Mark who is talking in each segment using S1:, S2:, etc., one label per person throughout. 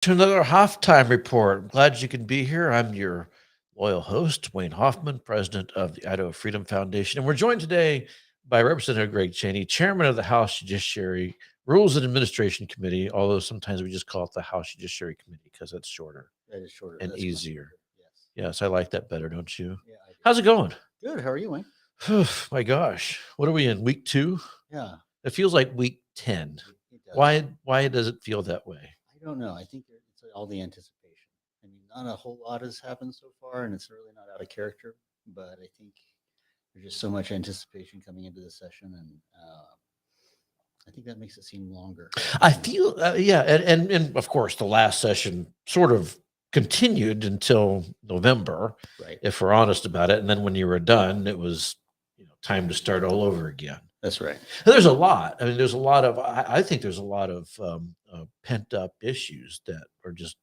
S1: To another Hoff Time report. I'm glad you can be here. I'm your loyal host, Wayne Hoffman, president of the Idaho Freedom Foundation. And we're joined today by Representative Greg Chaney, chairman of the House Judiciary Rules and Administration Committee, although sometimes we just call it the House Judiciary Committee because that's shorter
S2: That is shorter.
S1: and
S2: That's much
S1: easier.
S2: easier. Yes.
S1: Yes, I like that better, don't you?
S2: Yeah, I do.
S1: How's it going?
S2: Good. How are you, Wayne?
S1: My gosh. What are we in? Week 2?
S2: Yeah,
S1: It feels like week 10.
S2: it does.
S1: Why does it feel that way?
S2: I don't know. I think it's all the anticipation. I mean, not a whole lot has happened so far, and it's really not out of character. But I think there's just so much anticipation coming into the session, and I think that makes it seem longer.
S1: I feel, yeah, and of course, the last session sort of continued until November,
S2: Right.
S1: if we're honest about it. And then when you were done, it was time to start all over again.
S2: That's right.
S1: And there's a lot. I mean, there's a lot of. I think there's a lot of pent up issues that are just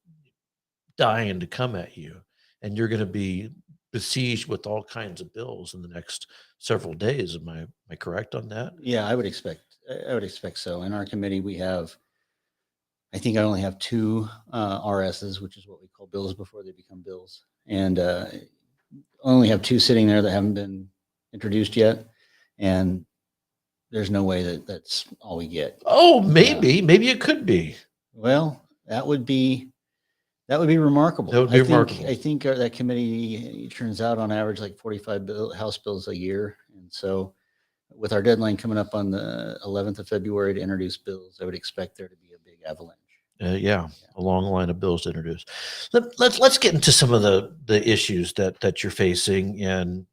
S1: dying to come at you, and you're going to be besieged with all kinds of bills in the next several days. Am I correct on that?
S2: Yeah, I would expect. I would expect so. In our committee, we have. I think I only have 2 RSs, which is what we call bills before they become bills, and only have 2 sitting there that haven't been introduced yet, and there's no way that that's all we get.
S1: Oh, maybe it could be.
S2: Well, that would be remarkable.
S1: That would be remarkable.
S2: I think that committee turns out on average like 45 House bills a year, and so with our deadline coming up on the 11th of February to introduce bills, I would expect there to be a big avalanche.
S1: Yeah, a long line of bills to introduce. Let's get into some of the issues that you're facing, and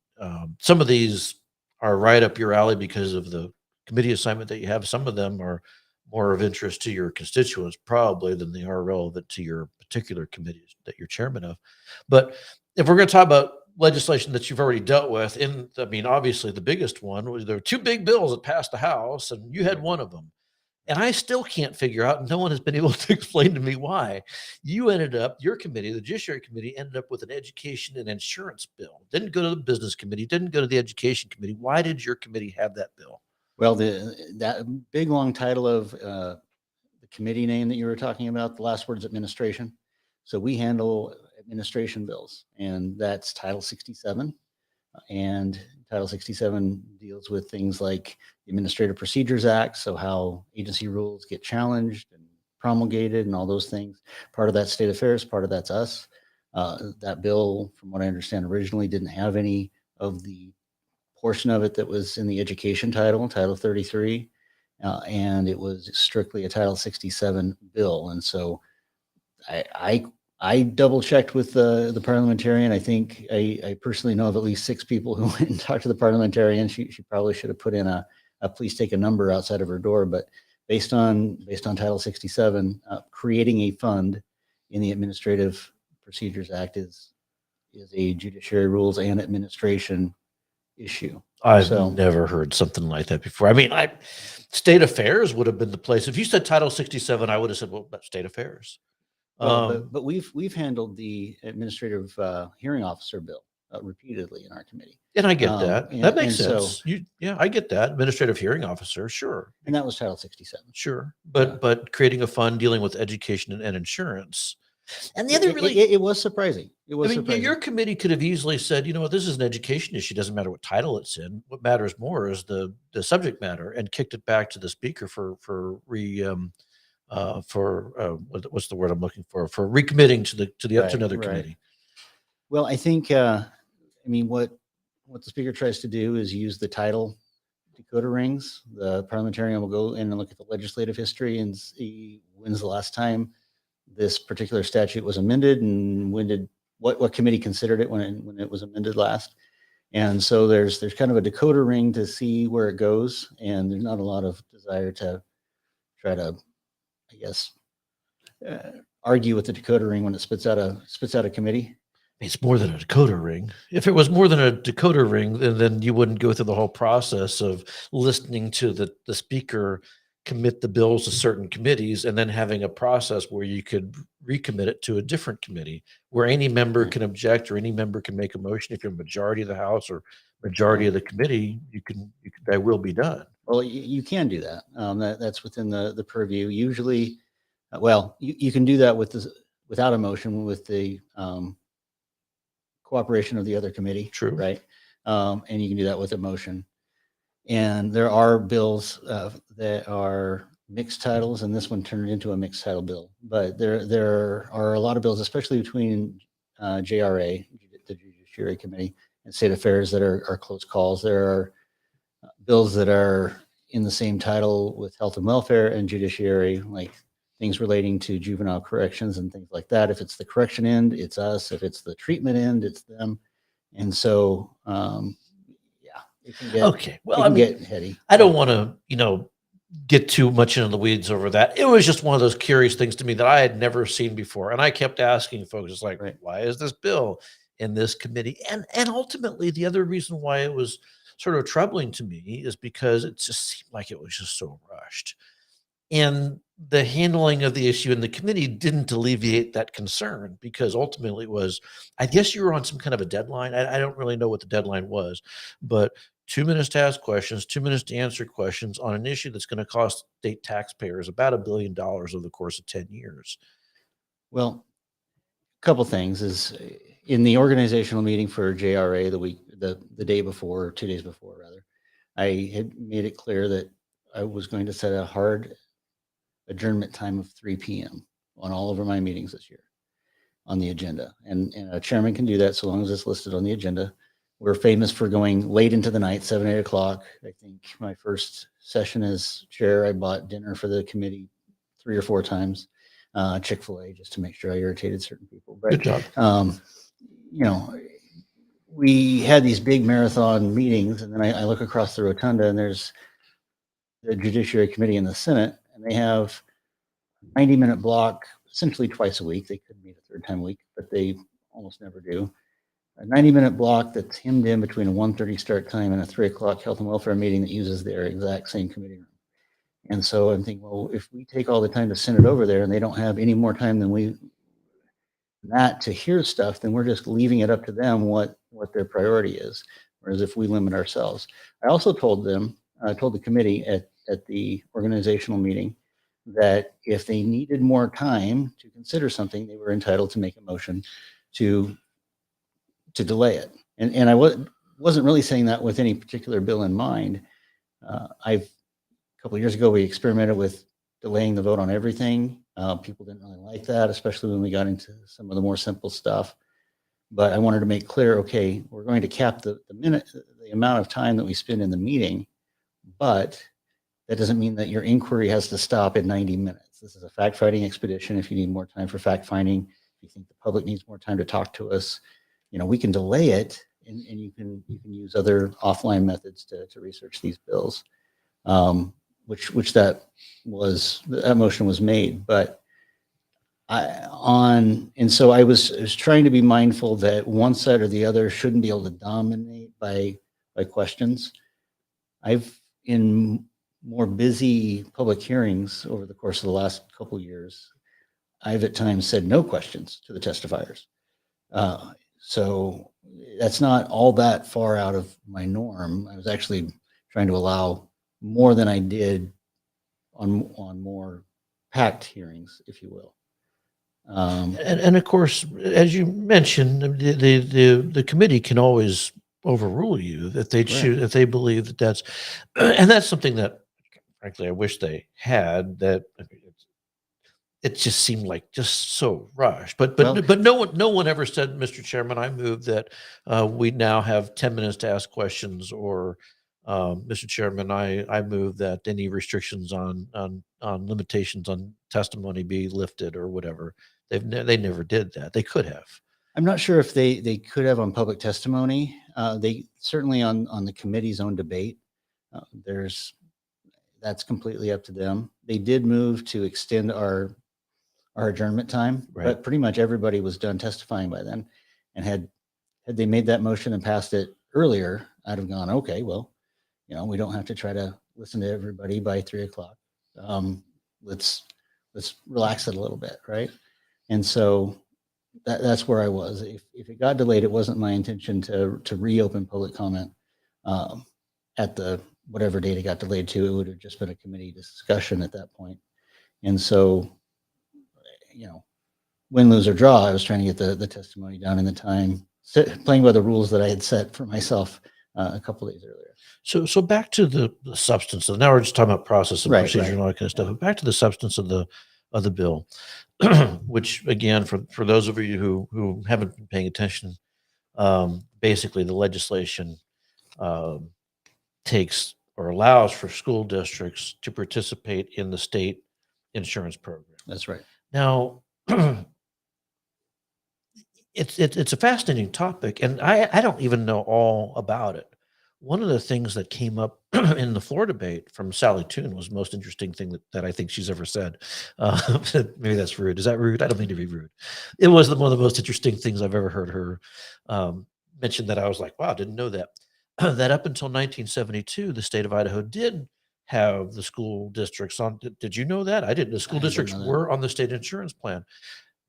S1: some of these are right up your alley because of the committee assignment that you have. Some of them are more of interest to your constituents probably than they are relevant to your particular committees that you're chairman of. But if we're going to talk about legislation that you've already dealt with, I mean, obviously the biggest one was there were 2 big bills that passed the House, and you had one of them. And I still can't figure out, and no one has been able to explain to me why. Your committee, the Judiciary Committee, ended up with an education and insurance bill. Didn't go to the Business Committee, didn't go to the Education Committee. Why did your committee have that bill?
S2: Well, that big long title of the committee name that you were talking about, the last word's administration. So we handle administration bills, and that's Title 67. And Title 67 deals with things like the Administrative Procedures Act, so how agency rules get challenged and promulgated and all those things. Part of that's state affairs, part of that's us. That bill, from what I understand, originally didn't have any of the portion of it that was in the education title, Title 33, and it was strictly a Title 67 bill. And so I double checked with the parliamentarian. I think I personally know of at least 6 people who went and talked to the parliamentarian. She probably should have put in a please take a number outside of her door. But based on Title 67, creating a fund in the Administrative Procedures Act is a judiciary rules and administration issue.
S1: I've never heard something like that before. I mean, state affairs would have been the place. If you said Title 67, I would have said, well, that's state affairs.
S2: Well, but we've handled the administrative hearing officer bill repeatedly in our committee,
S1: and I get that. That makes sense.
S2: So,
S1: I get that. Administrative hearing officer, sure.
S2: And that was Title 67.
S1: Sure, but creating a fund dealing with education and insurance. And the other
S2: it was surprising. It was surprising.
S1: Your committee could have easily said, this is an education issue. Doesn't matter what title it's in. What matters more is the subject matter, and kicked it back to the speaker for what's the word I'm looking for recommitting to another committee.
S2: Well, I think what the speaker tries to do is use the title decoder rings. The parliamentarian will go in and look at the legislative history and see when's the last time this particular statute was amended, and what committee considered it when it was amended last. And so there's kind of a decoder ring to see where it goes, and there's not a lot of desire to try to, I guess, argue with the decoder ring when it spits out a committee.
S1: It's more than a decoder ring. If it was more than a decoder ring, then you wouldn't go through the whole process of listening to the speaker commit the bills to certain committees and then having a process where you could recommit it to a different committee where any member can object or any member can make a motion. If you're a majority of the House or majority of the committee, that will be done.
S2: Well, you can do that. That's within the purview. Usually Well, you can do that with this without a motion with the cooperation of the other committee.
S1: True.
S2: Right. And you can do that with a motion. And there are bills that are mixed titles, and this one turned into a mixed title bill. But there are a lot of bills, especially between JRA, the Judiciary Committee, and State Affairs that are close calls. There are bills that are in the same title with Health and Welfare and Judiciary, like things relating to juvenile corrections and things like that. If it's the correction end, it's us. If it's the treatment end, it's them. And so, yeah, it can get,
S1: Okay. Well,
S2: it
S1: I
S2: can
S1: mean,
S2: get heady.
S1: I don't want to, get too much into the weeds over that. It was just one of those curious things to me that I had never seen before. And I kept asking folks, it's like,
S2: Right.
S1: why is this bill in this committee? And ultimately the other reason why it was sort of troubling to me is because it just seemed like it was just so rushed. And the handling of the issue in the committee didn't alleviate that concern because ultimately it was, I guess you were on some kind of a deadline. I don't really know what the deadline was, but 2 minutes to ask questions, 2 minutes to answer questions on an issue that's going to cost state taxpayers about $1 billion over the course of 10 years.
S2: Well, a couple things is in the organizational meeting for JRA the day before, 2 days before rather, I had made it clear that I was going to set a hard adjournment time of 3 p.m. on all of my meetings this year on the agenda. And a chairman can do that so long as it's listed on the agenda. We're famous for going late into the night, 7, 8 o'clock. I think my first session as chair, I bought dinner for the committee 3 or 4 times, Chick-fil-A, just to make sure I irritated certain people. But,
S1: Good job.
S2: we had these big marathon meetings, and then I look across the rotunda, and there's the Judiciary Committee in the Senate, and they have 90-minute block essentially twice a week. They could meet a third time a week, but they almost never do. A 90-minute block that's hemmed in between a 1:30 start time and a 3 o'clock health and welfare meeting that uses their exact same committee room. And so I'm thinking, well, if we take all the time to send it over there and they don't have any more time than that to hear stuff, then we're just leaving it up to them what their priority is. Whereas if we limit ourselves, I also told the committee at the organizational meeting that if they needed more time to consider something, they were entitled to make a motion to delay it. And I wasn't really saying that with any particular bill in mind. A couple of years ago, we experimented with delaying the vote on everything. People didn't really like that, especially when we got into some of the more simple stuff. But I wanted to make clear, okay, we're going to cap the amount of time that we spend in the meeting, but that doesn't mean that your inquiry has to stop at 90 minutes. This is a fact-finding expedition. If you need more time for fact-finding, if you think the public needs more time to talk to us, we can delay it, and you can use other offline methods to research these bills, which that motion was made. But so I was trying to be mindful that one side or the other shouldn't be able to dominate by questions. I've in more busy public hearings over the course of the last couple of years, I've at times said no questions to the testifiers. So that's not all that far out of my norm. I was actually trying to allow more than I did on more packed hearings, if you will.
S1: And of course, as you mentioned, the committee can always overrule you if they choose, if they believe that that's, and that's something that, frankly, I wish they had. That I mean, it just seemed like just so rushed. But no one ever said, Mr. Chairman, I move that we now have 10 minutes to ask questions, or Mr. Chairman, I move that any restrictions on limitations on testimony be lifted, or whatever. They never did that. They could have.
S2: I'm not sure if they could have on public testimony. They certainly on the committee's own debate. That's completely up to them. They did move to extend our adjournment time,
S1: Right.
S2: but pretty much everybody was done testifying by then. And had they made that motion and passed it earlier, I'd have gone, okay, well, we don't have to try to listen to everybody by 3 o'clock. Let's relax it a little bit, right? And so that's where I was. If it got delayed, it wasn't my intention to reopen public comment at the whatever date it got delayed to. It would have just been a committee discussion at that point. And so win, lose, or draw, I was trying to get the testimony done in the time, playing by the rules that I had set for myself a couple days earlier.
S1: So back to the substance. So now we're just talking about process and
S2: Right,
S1: procedure
S2: right.
S1: and all that kind of stuff.
S2: Yeah.
S1: But back to the substance of the bill, which again, for those of you who haven't been paying attention, basically the legislation takes or allows for school districts to participate in the state insurance program.
S2: That's right.
S1: Now, it's a fascinating topic, and I don't even know all about it. One of the things that came up in the floor debate from Sally Toon was the most interesting thing that I think she's ever said. Maybe that's rude. Is that rude? I don't mean to be rude. It was one of the most interesting things I've ever heard her mention, that I was like, wow, I didn't know that. That up until 1972, the state of Idaho did have the school districts on. Did you know that? I didn't. The school
S2: I didn't
S1: districts
S2: know that.
S1: were on the state insurance plan.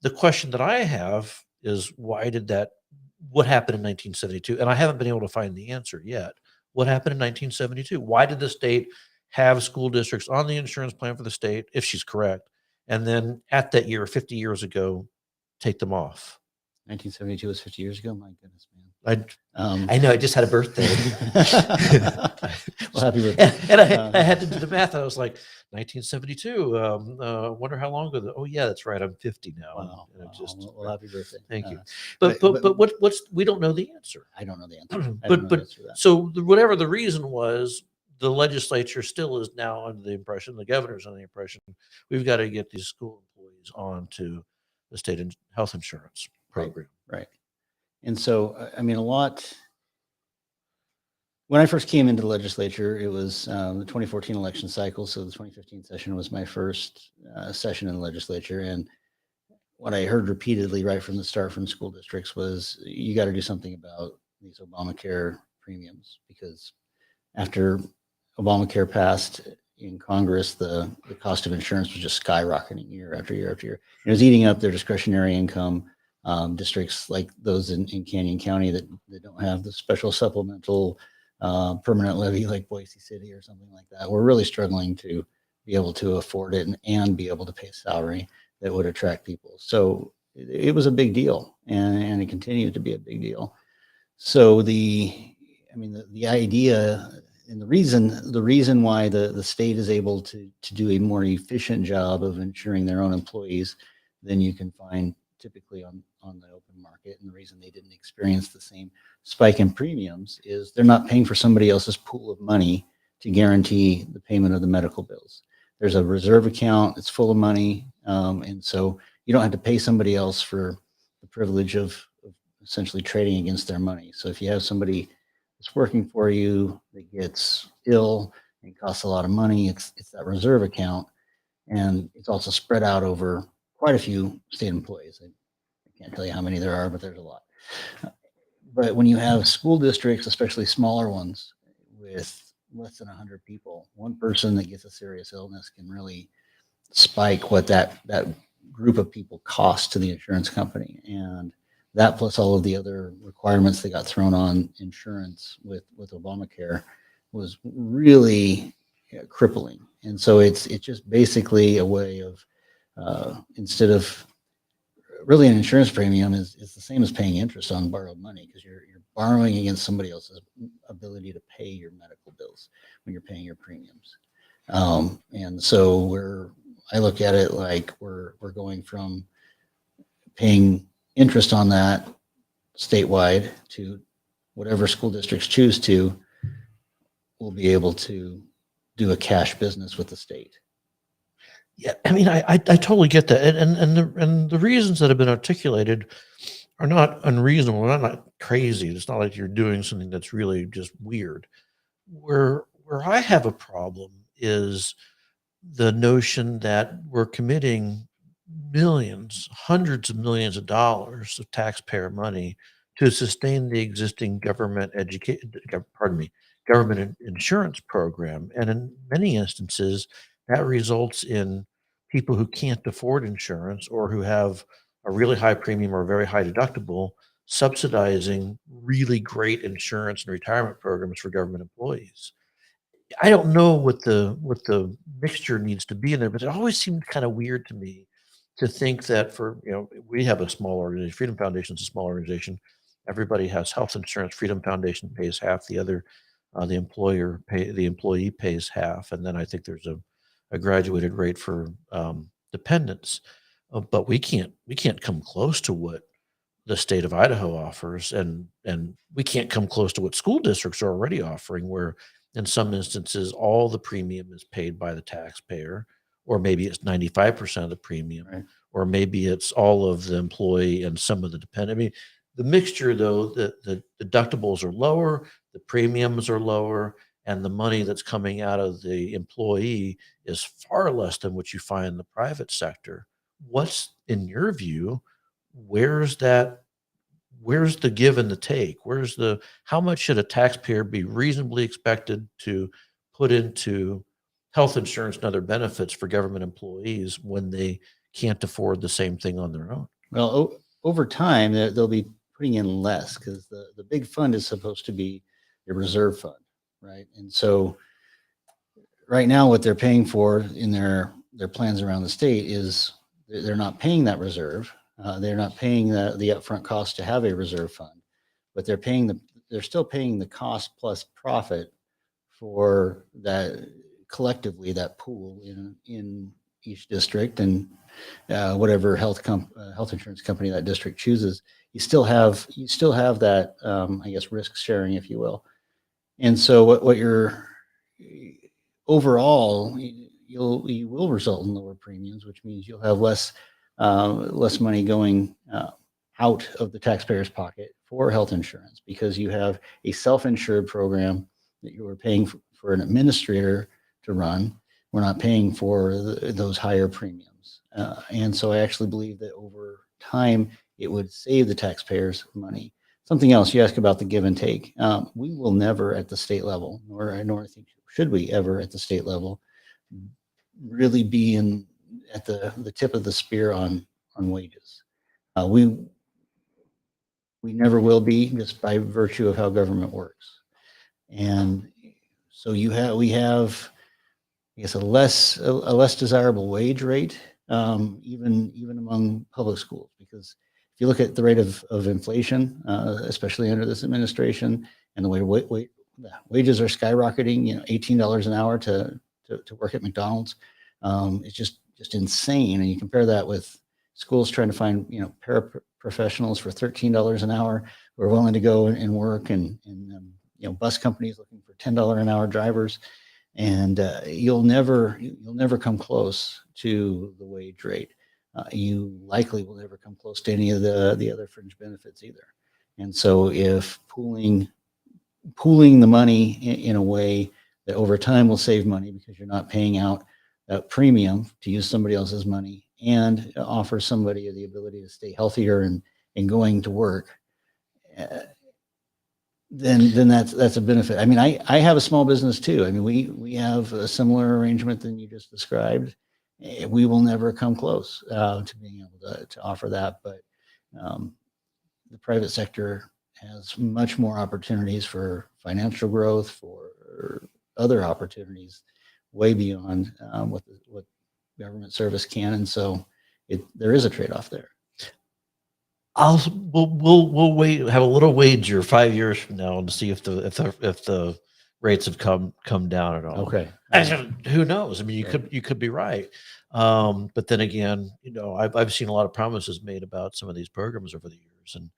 S1: The question that I have is, what happened in 1972? And I haven't been able to find the answer yet. What happened in 1972? Why did the state have school districts on the insurance plan for the state, if she's correct, and then at that year, 50 years ago, take them off?
S2: 1972 was 50 years ago. My goodness, man.
S1: I know. I just had a birthday.
S2: Well, happy birthday.
S1: And I had to do the math. I was like, 1972. Wonder how long ago. Oh, yeah, that's right. I'm 50 now.
S2: Wow.
S1: And
S2: Well, happy birthday.
S1: Thank you.
S2: but-
S1: But what's we don't know the answer.
S2: I don't know the answer. I don't know the
S1: But
S2: answer to that.
S1: so whatever the reason was, the legislature still is now under the impression, the governor's under the impression, we've got to get these school employees onto the state health insurance program.
S2: Right. And so, I mean, when I first came into the legislature, it was the 2014 election cycle. So the 2015 session was my first session in the legislature. And what I heard repeatedly right from the start from school districts was, you got to do something about these Obamacare premiums, because after Obamacare passed in Congress, the cost of insurance was just skyrocketing year after year after year. It was eating up their discretionary income. Districts like those in Canyon County that don't have the special supplemental permanent levy like Boise City or something like that, we're really struggling to be able to afford it and be able to pay a salary that would attract people. So it was a big deal, and it continues to be a big deal. So the idea and the reason why the state is able to do a more efficient job of insuring their own employees than you can find typically on the open market, and the reason they didn't experience the same spike in premiums, is they're not paying for somebody else's pool of money to guarantee the payment of the medical bills. There's a reserve account, it's full of money, and so you don't have to pay somebody else for the privilege of essentially trading against their money. So if you have somebody that's working for you that gets ill and costs a lot of money, it's that reserve account, and it's also spread out over quite a few state employees. I can't tell you how many there are, but there's a lot. But when you have school districts, especially smaller ones with less than 100 people, one person that gets a serious illness can really spike what that group of people cost to the insurance company. And that, plus all of the other requirements that got thrown on insurance with Obamacare, was really crippling. And so it's just basically a way of, instead of really, an insurance premium is the same as paying interest on borrowed money, because you're borrowing against somebody else's ability to pay your medical bills when you're paying your premiums. And so I look at it like we're going from paying interest on that statewide to whatever school districts choose to, will be able to do a cash business with the state.
S1: Yeah, I mean, I totally get that, and the reasons that have been articulated are not unreasonable. They're not crazy. It's not like you're doing something that's really just weird. Where I have a problem is the notion that we're committing millions, hundreds of millions of dollars of taxpayer money to sustain the existing government insurance program, and in many instances, that results in people who can't afford insurance or who have a really high premium or a very high deductible subsidizing really great insurance and retirement programs for government employees. I don't know what the mixture needs to be in there, but it always seemed kind of weird to me to think that we have a small organization, Freedom Foundation is a small organization. Everybody has health insurance. Freedom Foundation pays half. The employee pays half. And then I think there's a graduated rate for dependents. But we can't come close to what the state of Idaho offers, and we can't come close to what school districts are already offering, where in some instances all the premium is paid by the taxpayer, or maybe it's 95% of the premium,
S2: Right.
S1: or maybe it's all of the employee and some of the dependent. I mean, the mixture, though, the deductibles are lower, the premiums are lower, and the money that's coming out of the employee is far less than what you find in the private sector. What's, in your view, where's the give and the take? How much should a taxpayer be reasonably expected to put into health insurance and other benefits for government employees when they can't afford the same thing on their own?
S2: Well, over time, they'll be putting in less, because the big fund is supposed to be a reserve fund, right? And so right now, what they're paying for in their plans around the state is they're not paying that reserve. They're not paying the upfront cost to have a reserve fund, but they're still paying the cost plus profit for that, collectively, that pool in each district, and whatever health insurance company that district chooses. You still have that, I guess, risk sharing, if you will. And so what you're overall, you will result in lower premiums, which means you'll have less money going out of the taxpayer's pocket for health insurance, because you have a self-insured program that you are paying for an administrator to run. We're not paying for those higher premiums. And so I actually believe that over time, it would save the taxpayers money. Something else you ask about the give and take. We will never at the state level, nor think should we ever at the state level, really be at the tip of the spear on wages. We never will be, just by virtue of how government works. And so we have, I guess, a less desirable wage rate, even among public schools, because if you look at the rate of inflation, especially under this administration, and the way wages are skyrocketing, $18 an hour to work at McDonald's, it's just insane. And you compare that with schools trying to find paraprofessionals for $13 an hour who are willing to go and work, and bus companies looking for $10 an hour drivers, and you'll never come close to the wage rate. You likely will never come close to any of the other fringe benefits either. And so if pooling the money in a way that over time will save money, because you're not paying out a premium to use somebody else's money, and offer somebody the ability to stay healthier and going to work, then that's a benefit. I mean, I have a small business too. I mean, we have a similar arrangement than you just described. We will never come close to being able to offer that, but the private sector has much more opportunities for financial growth, for other opportunities way beyond what government service can, and so there is a trade-off there.
S1: We'll wait, have a little wager 5 years from now to see if the rates have come down at all.
S2: Okay.
S1: Who knows? I mean, you could be right. But then again, I've seen a lot of promises made about some of these programs over the years, and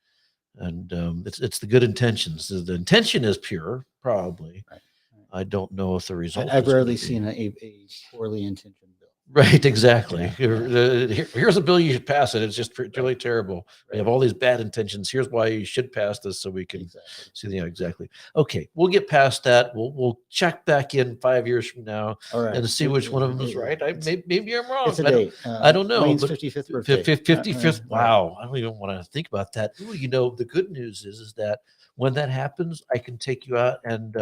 S1: it's the good intentions. The intention is pure, probably.
S2: Right.
S1: I don't know if the result.
S2: I've rarely seen a poorly intentioned bill.
S1: Right, exactly.
S2: Yeah.
S1: Here's a bill, you should pass it. It's just really terrible. We
S2: Right.
S1: have all these bad intentions. Here's why you should pass this, so we can
S2: Exactly.
S1: see. Yeah, exactly. Okay, we'll get past that. We'll check back in 5 years from now,
S2: All right.
S1: and see which one of them is right. Maybe I'm wrong.
S2: It's a date.
S1: I don't know.
S2: Wayne's
S1: But
S2: 55th birthday.
S1: 55th.
S2: Right.
S1: Wow, I don't even want to think about that. Ooh, the good news is that when that happens, I can take you out and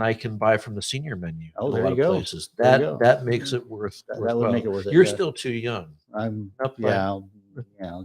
S1: I can buy from the senior menu.
S2: Oh,
S1: in a
S2: there
S1: lot
S2: you
S1: of
S2: go.
S1: places.
S2: There you go.
S1: That makes it worth.
S2: That would
S1: worthwhile.
S2: make it worth it.
S1: You're
S2: Yeah.
S1: still too young.
S2: I'm
S1: Not by-
S2: yeah. I'll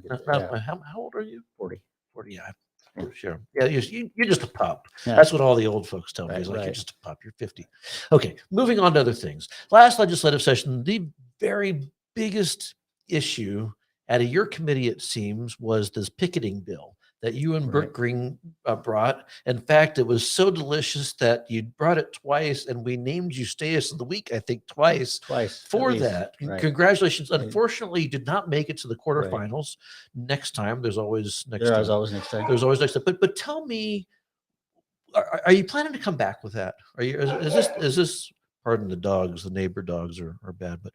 S2: get there.
S1: How old are you?
S2: 40.
S1: 40. Yeah, for sure. Yeah, you're just a pup.
S2: Yeah.
S1: That's what all the old folks tell me.
S2: Right,
S1: It's like, you're
S2: right.
S1: just a pup. You're 50. Okay, moving on to other things. Last legislative session, the very biggest issue out of your committee, it seems, was this picketing bill that you and Burt
S2: Right.
S1: Green brought. In fact, it was so delicious that you brought it twice, and we named you Status of the Week, I think, twice
S2: Twice at
S1: for
S2: least.
S1: that.
S2: Right.
S1: Congratulations.
S2: Right.
S1: Unfortunately, you did not make it to the
S2: Right.
S1: quarterfinals. Next time, there's always next
S2: There
S1: time.
S2: is always next time.
S1: There's always next time. But tell me, are you planning to come back with that? Are you? Is this? Pardon the dogs. The neighbor dogs are bad. But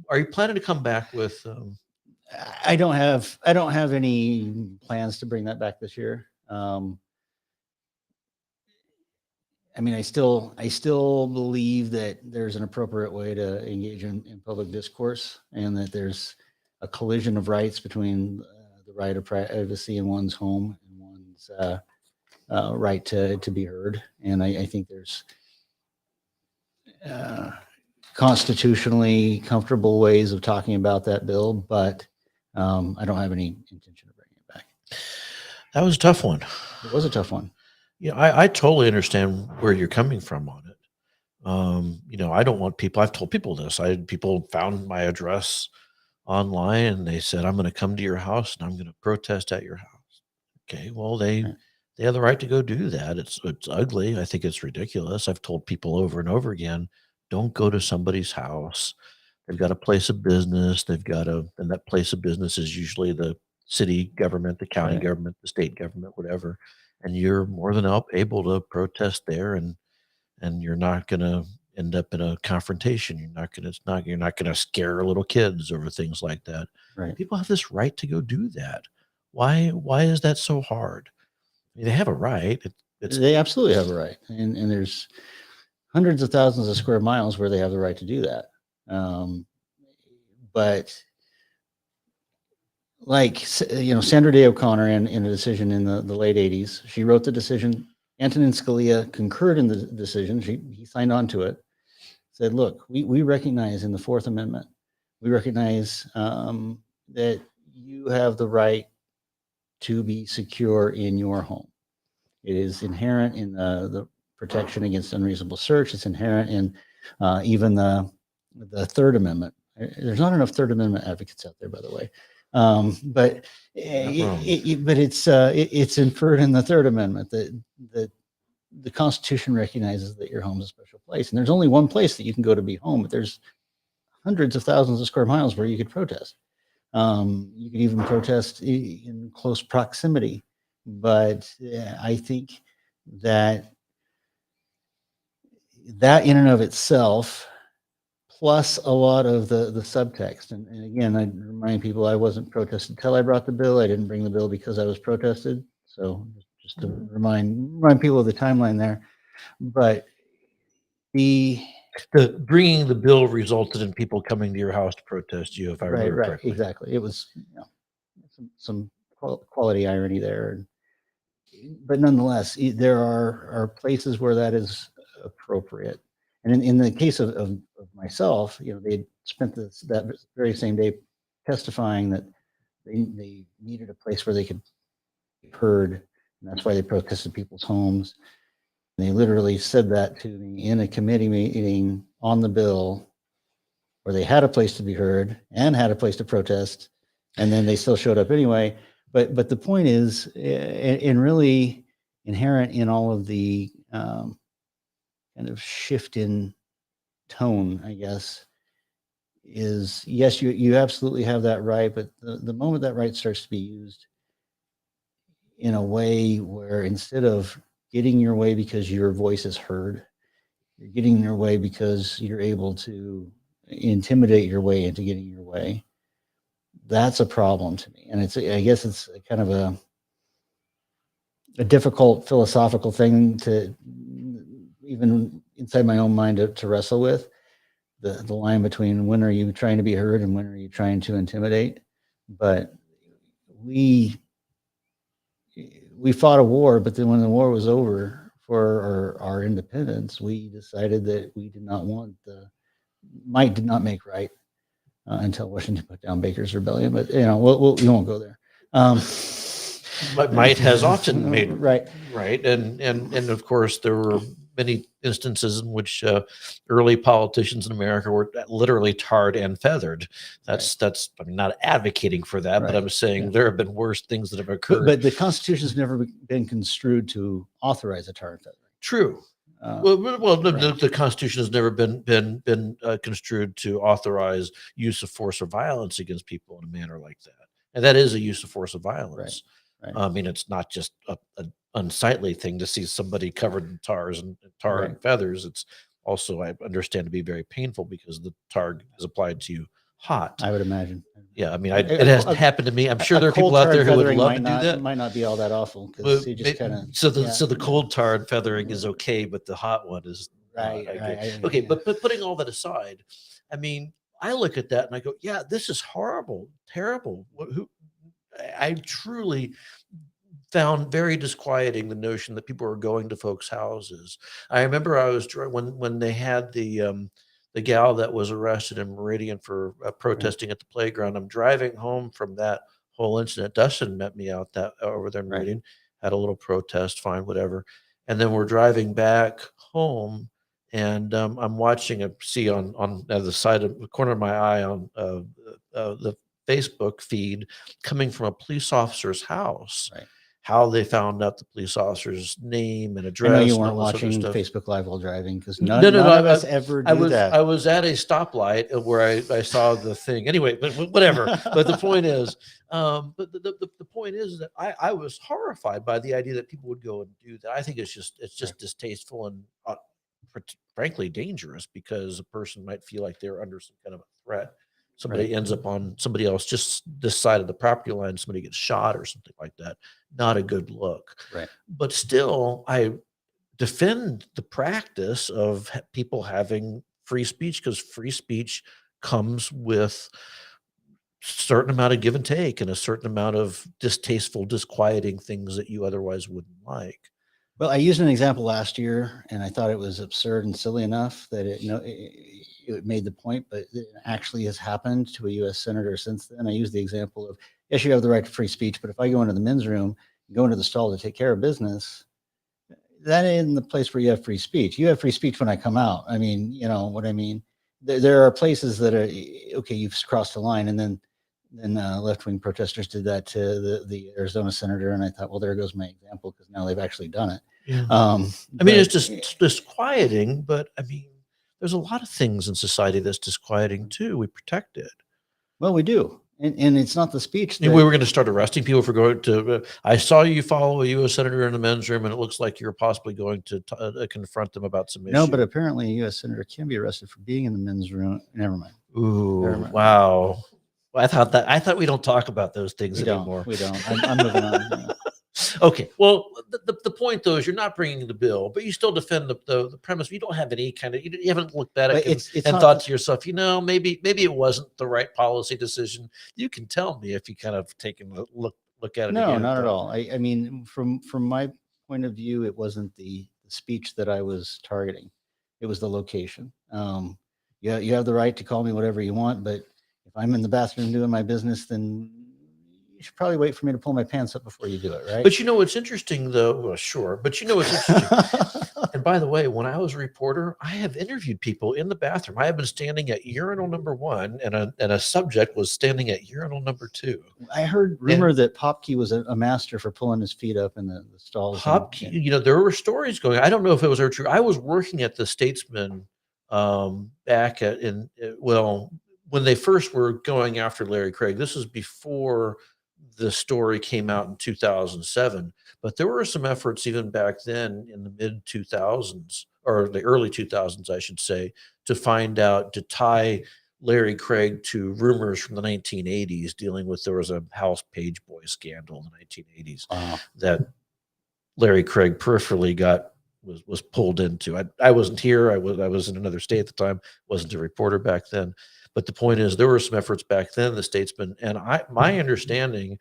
S1: are you planning to come back with?
S2: I don't have any plans to bring that back this year. I mean, I still believe that there's an appropriate way to engage in public discourse, and that there's a collision of rights between the right of privacy in one's home and one's right to be heard. And I think there's constitutionally comfortable ways of talking about that bill, but I don't have any intention of bringing it back.
S1: That was a tough one.
S2: It was a tough one.
S1: Yeah, I totally understand where you're coming from on it. I don't want people. I've told people this. People found my address online and they said, "I'm going to come to your house and I'm going to protest at your house." Okay, well they have the right to go do that. It's ugly. I think it's ridiculous. I've told people over and over again, don't go to somebody's house. They've got a place of business. And that place of business is usually the city government, the county government, the state government, whatever. And you're more than able to protest there, and you're not going to end up in a confrontation. You're not going to scare little kids over things like that.
S2: Right.
S1: People have this right to go do that. Why is that so hard? I mean, they have a right.
S2: They absolutely have a right, and there's hundreds of thousands of square miles where they have the right to do that. But like, Sandra Day O'Connor in a decision in the late 80s, she wrote the decision. Antonin Scalia concurred in the decision. He signed on to it. Said, look, we recognize in the Fourth Amendment, we recognize that you have the right to be secure in your home. It is inherent in the protection against unreasonable search. It's inherent in even the Third Amendment. There's not enough Third Amendment advocates out there, by the way. But it's inferred in the Third Amendment that the Constitution recognizes that your home is a special place, and there's only one place that you can go to be home, but there's hundreds of thousands of square miles where you could protest. You could even protest in close proximity. But I think that in and of itself, plus a lot of the subtext. And again, I remind people I wasn't protested until I brought the bill. I didn't bring the bill because I was protested. So just to remind people of the timeline there. But the
S1: bringing the bill resulted in people coming to your house to protest you, if I remember correctly.
S2: Exactly. It was some quality irony there. But nonetheless, there are places where that is appropriate. And in the case of myself, they spent that very same day testifying that they needed a place where they could be heard, and that's why they protested people's homes. And they literally said that to me in a committee meeting on the bill, where they had a place to be heard and had a place to protest, and then they still showed up anyway. But the point is, and really inherent in all of the kind of shift in tone, I guess, is yes, you absolutely have that right, but the moment that right starts to be used in a way where instead of getting your way because your voice is heard, you're getting your way because you're able to intimidate your way into getting your way, that's a problem to me. And I guess it's kind of a difficult philosophical thing to even inside my own mind to wrestle with, the line between when are you trying to be heard and when are you trying to intimidate. But we fought a war, but then when the war was over for our independence, we decided that we did not want might did not make right until Washington put down Baker's Rebellion. But we won't go there.
S1: But might has often made
S2: right,
S1: and of course there were many instances in which early politicians in America were literally tarred and feathered. That's I'm not advocating for that, but I'm saying there have been worse things that have occurred.
S2: But the Constitution's never been construed to authorize a tar and feathering.
S1: True. The Constitution has never been construed to authorize use of force or violence against people in a manner like that, and that is a use of force or violence.
S2: Right.
S1: I mean, it's not just an unsightly thing to see somebody covered in tar and feathers. It's also, I understand, to be very painful because the tar is applied to you hot.
S2: I would imagine.
S1: Yeah, I mean, it hasn't happened to me. I'm sure there are people out there who would love to do that.
S2: Might not be all that awful because you just kind of.
S1: So the cold tar and feathering is okay, but the hot one is
S2: right.
S1: Okay, but putting all that aside, I mean, I look at that and I go, yeah, this is horrible, terrible. I truly found very disquieting the notion that people were going to folks' houses. I remember I was when they had the gal that was arrested in Meridian for protesting at the playground. I'm driving home from that whole incident. Dustin met me out over there in Meridian, had a little protest, fine, whatever. And then we're driving back home, and I'm watching see on the side of the corner of my eye on the Facebook feed coming from a police officer's house. How they found out the police officer's name and address.
S2: I know you weren't watching Facebook Live while driving because none of us ever do that.
S1: I was at a stoplight where I saw the thing. Anyway, but whatever. But the point is, the point is that I was horrified by the idea that people would go and do that. I think it's just distasteful and frankly dangerous because a person might feel like they're under some kind of a threat. Somebody ends up on somebody else just this side of the property line. Somebody gets shot or something like that. Not a good look. But still, I defend the practice of people having free speech because free speech comes with a certain amount of give and take and a certain amount of distasteful, disquieting things that you otherwise wouldn't like.
S2: Well, I used an example last year, and I thought it was absurd and silly enough that it made the point, but it actually has happened to a U.S. senator since then. I used the example of, yes, you have the right to free speech, but if I go into the men's room, go into the stall to take care of business, that isn't the place where you have free speech. You have free speech when I come out. I mean, you know what I mean? There are places that are, okay, you've crossed the line, and then left-wing protesters did that to the Arizona senator, and I thought, well, there goes my example because now they've actually done it.
S1: I mean, it's just disquieting, but I mean, there's a lot of things in society that's disquieting too. We protect it.
S2: Well, we do, and it's not the speech.
S1: We were going to start arresting people for going to. I saw you follow a U.S. senator in the men's room, and it looks like you're possibly going to confront them about some issue.
S2: No, but apparently a U.S. senator can be arrested for being in the men's room. Never mind.
S1: Ooh, wow. Well, I thought we don't talk about those things anymore.
S2: We don't. I'm moving on.
S1: Okay. Well, the point though is you're not bringing the bill, but you still defend the premise. You don't have any kind of, you haven't looked at it and thought to yourself, maybe it wasn't the right policy decision. You can tell me if you kind of taken a look at it.
S2: No, not at all. I mean, from my point of view, it wasn't the speech that I was targeting. It was the location. Yeah, you have the right to call me whatever you want, but if I'm in the bathroom doing my business, then you should probably wait for me to pull my pants up before you do it, right?
S1: But you know what's interesting, though? Well, sure. But you know what's interesting? And by the way, when I was a reporter, I have interviewed people in the bathroom. I have been standing at urinal number 1, and a subject was standing at urinal number 2.
S2: I heard rumor that Popke was a master for pulling his feet up in the stalls.
S1: Popke, there were stories going. I don't know if it was ever true. I was working at the Statesman back when they first were going after Larry Craig. This was before the story came out in 2007, but there were some efforts even back then in the mid 2000s or the early 2000s, I should say, to tie Larry Craig to rumors from the 1980s dealing with, there was a House page boy scandal in the 1980s that Larry Craig peripherally was pulled into. I wasn't here. I was in another state at the time, wasn't a reporter back then. But the point is, there were some efforts back then, the Statesman, and my understanding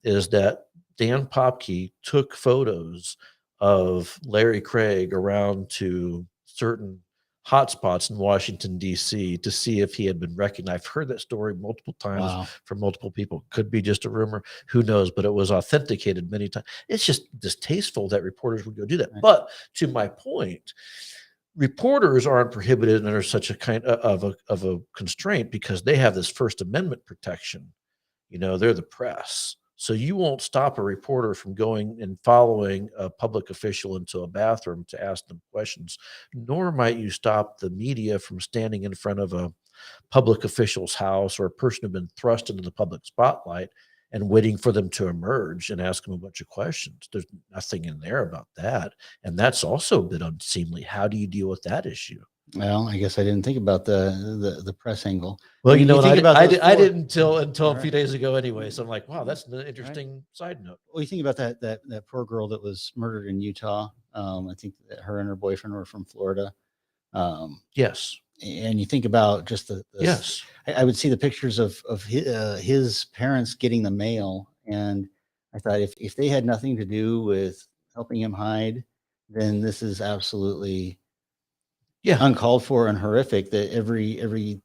S1: is that Dan Popke took photos of Larry Craig around to certain hotspots in Washington, D.C. to see if he had been recognized. I've heard that story multiple times
S2: Wow.
S1: from multiple people. Could be just a rumor. Who knows? But it was authenticated many times. It's just distasteful that reporters would go do that.
S2: Right.
S1: But to my point, reporters aren't prohibited under such a kind of a constraint because they have this First Amendment protection. They're the press. So you won't stop a reporter from going and following a public official into a bathroom to ask them questions, nor might you stop the media from standing in front of a public official's house or a person who's been thrust into the public spotlight and waiting for them to emerge and ask them a bunch of questions. There's nothing in there about that. And that's also a bit unseemly. How do you deal with that issue?
S2: Well, I guess I didn't think about the press angle.
S1: Well,
S2: You think
S1: I
S2: about those
S1: I
S2: four-
S1: didn't until a few
S2: Right.
S1: days ago anyway. So I'm like, wow, that's an interesting side note.
S2: Well, you think about that poor girl that was murdered in Utah. I think that her and her boyfriend were from Florida.
S1: Yes.
S2: And you think about just the
S1: Yes.
S2: I would see the pictures of his parents getting the mail, and I thought if they had nothing to do with helping him hide, then this is absolutely
S1: Yeah.
S2: uncalled for and horrific. That every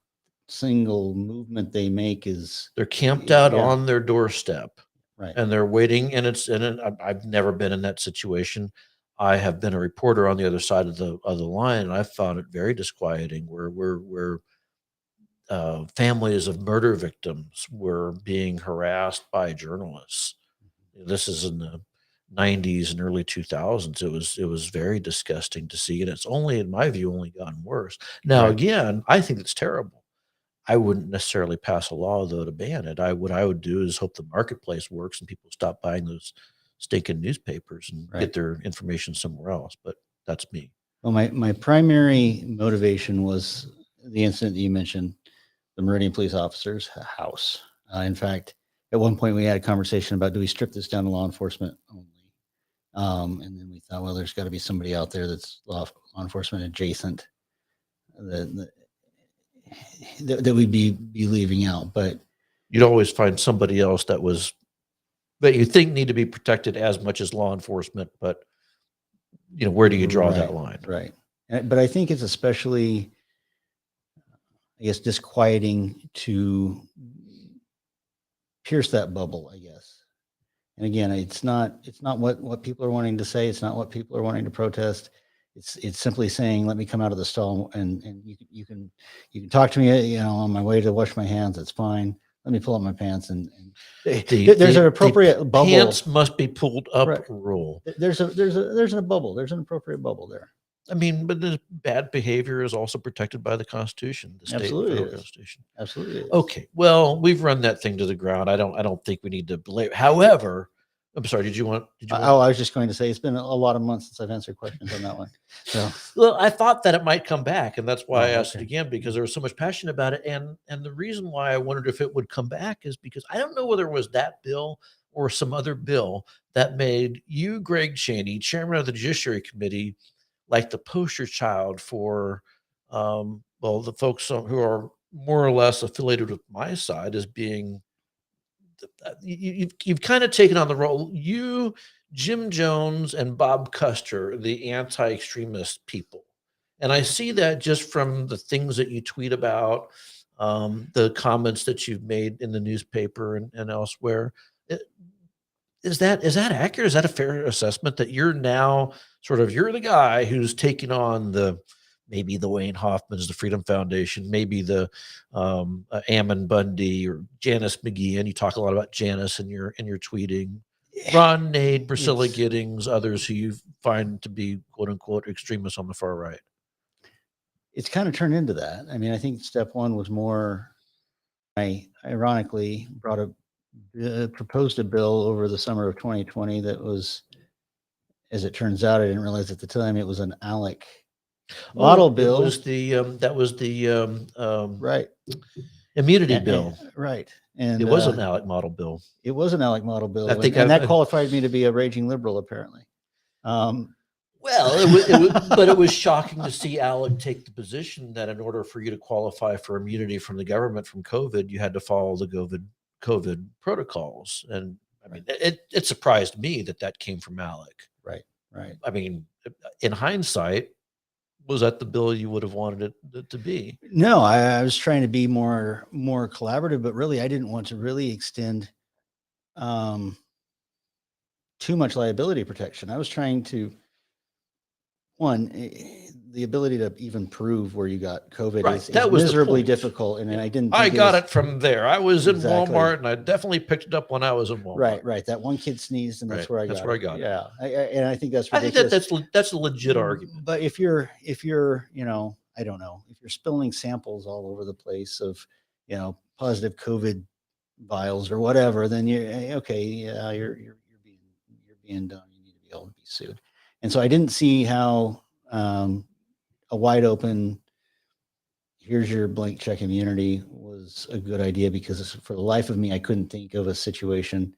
S2: single movement they make is
S1: They're camped out
S2: Yeah.
S1: on their doorstep
S2: right.
S1: and they're waiting. And I've never been in that situation. I have been a reporter on the other side of the line, and I found it very disquieting where families of murder victims were being harassed by journalists. This is in the 90s and early 2000s. It was very disgusting to see, and it's only, in my view, only gotten worse. Now,
S2: Right.
S1: again, I think it's terrible. I wouldn't necessarily pass a law though to ban it. What I would do is hope the marketplace works and people stop buying those stinking newspapers and
S2: Right.
S1: get their information somewhere else. But that's me.
S2: Well, my primary motivation was the incident that you mentioned, the Meridian police officer's house. In fact, at one point we had a conversation about, do we strip this down to law enforcement only? And then we thought, well, there's got to be somebody out there that's law enforcement adjacent that we'd be leaving out. But
S1: You'd always find somebody else that you think need to be protected as much as law enforcement. But where do you draw that line?
S2: Right. But I think it's especially, I guess, disquieting to pierce that bubble, I guess. And again, it's not what people are wanting to say. It's not what people are wanting to protest. It's simply saying, let me come out of the stall and you can talk to me, on my way to wash my hands. That's fine. Let me pull up my pants and there's an appropriate bubble.
S1: Pants must be pulled up.
S2: Right.
S1: Rule.
S2: There's a bubble. There's an appropriate bubble there.
S1: I mean, but the bad behavior is also protected by the Constitution, the state and federal Constitution.
S2: Absolutely. Is.
S1: Okay. Well, we've run that thing to the ground. I don't think we need to belabor. However, I'm sorry. Did you want?
S2: I was just going to say it's been a lot of months since I've answered questions on that one. So,
S1: well, I thought that it might come back, and that's why I asked
S2: okay.
S1: it again, because there was so much passion about it. And the reason why I wondered if it would come back is because I don't know whether it was that bill or some other bill that made you, Greg Chaney, chairman of the Judiciary Committee, like the poster child for the folks who are more or less affiliated with my side as being you've kind of taken on the role. You, Jim Jones, and Bob Custer, the anti-extremist people. And I see that just from the things that you tweet about, the comments that you've made in the newspaper and elsewhere. Is that accurate? Is that a fair assessment that you're now you're the guy who's taking on maybe the Wayne Hoffmans, the Freedom Foundation, maybe the Ammon Bundy or Janice McGee, and you talk a lot about Janice in your tweeting. Ron Nade, Priscilla Giddings, others who you find to be quote unquote extremists on the far right.
S2: It's kind of turned into that. I mean, I think step one was more. I ironically proposed a bill over the summer of 2020 that was, as it turns out, I didn't realize at the time it was an ALEC model bill.
S1: It was that was the
S2: right
S1: immunity bill.
S2: Right. And
S1: it was an ALEC model bill.
S2: It was an ALEC model bill.
S1: I think
S2: that qualified me to be a raging liberal, apparently.
S1: But it was shocking to see ALEC take the position that in order for you to qualify for immunity from the government from COVID, you had to follow the COVID protocols. And I mean, it surprised me that came from ALEC.
S2: Right.
S1: I mean, in hindsight, was that the bill you would have wanted it to be?
S2: No, I was trying to be more collaborative, but really I didn't want to really extend too much liability protection. I was trying to, the ability to even prove where you got COVID
S1: Right,
S2: is
S1: that was the
S2: miserably
S1: point.
S2: difficult. And I didn't
S1: I
S2: think
S1: got
S2: was,
S1: it from there. I was in
S2: Exactly.
S1: Walmart, and I definitely picked it up when I was in Walmart.
S2: right. That one kid sneezed and that's
S1: Right,
S2: where I
S1: that's
S2: got
S1: where
S2: it.
S1: I got it.
S2: Yeah. And I think that's
S1: I think
S2: ridiculous.
S1: that's a legit argument.
S2: But if you're, I don't know, if you're spilling samples all over the place of, positive COVID vials or whatever, then okay. Yeah, you're being done. You need to be able to be sued. And so I didn't see how a wide open, here's your blank check immunity was a good idea, because for the life of me, I couldn't think of a situation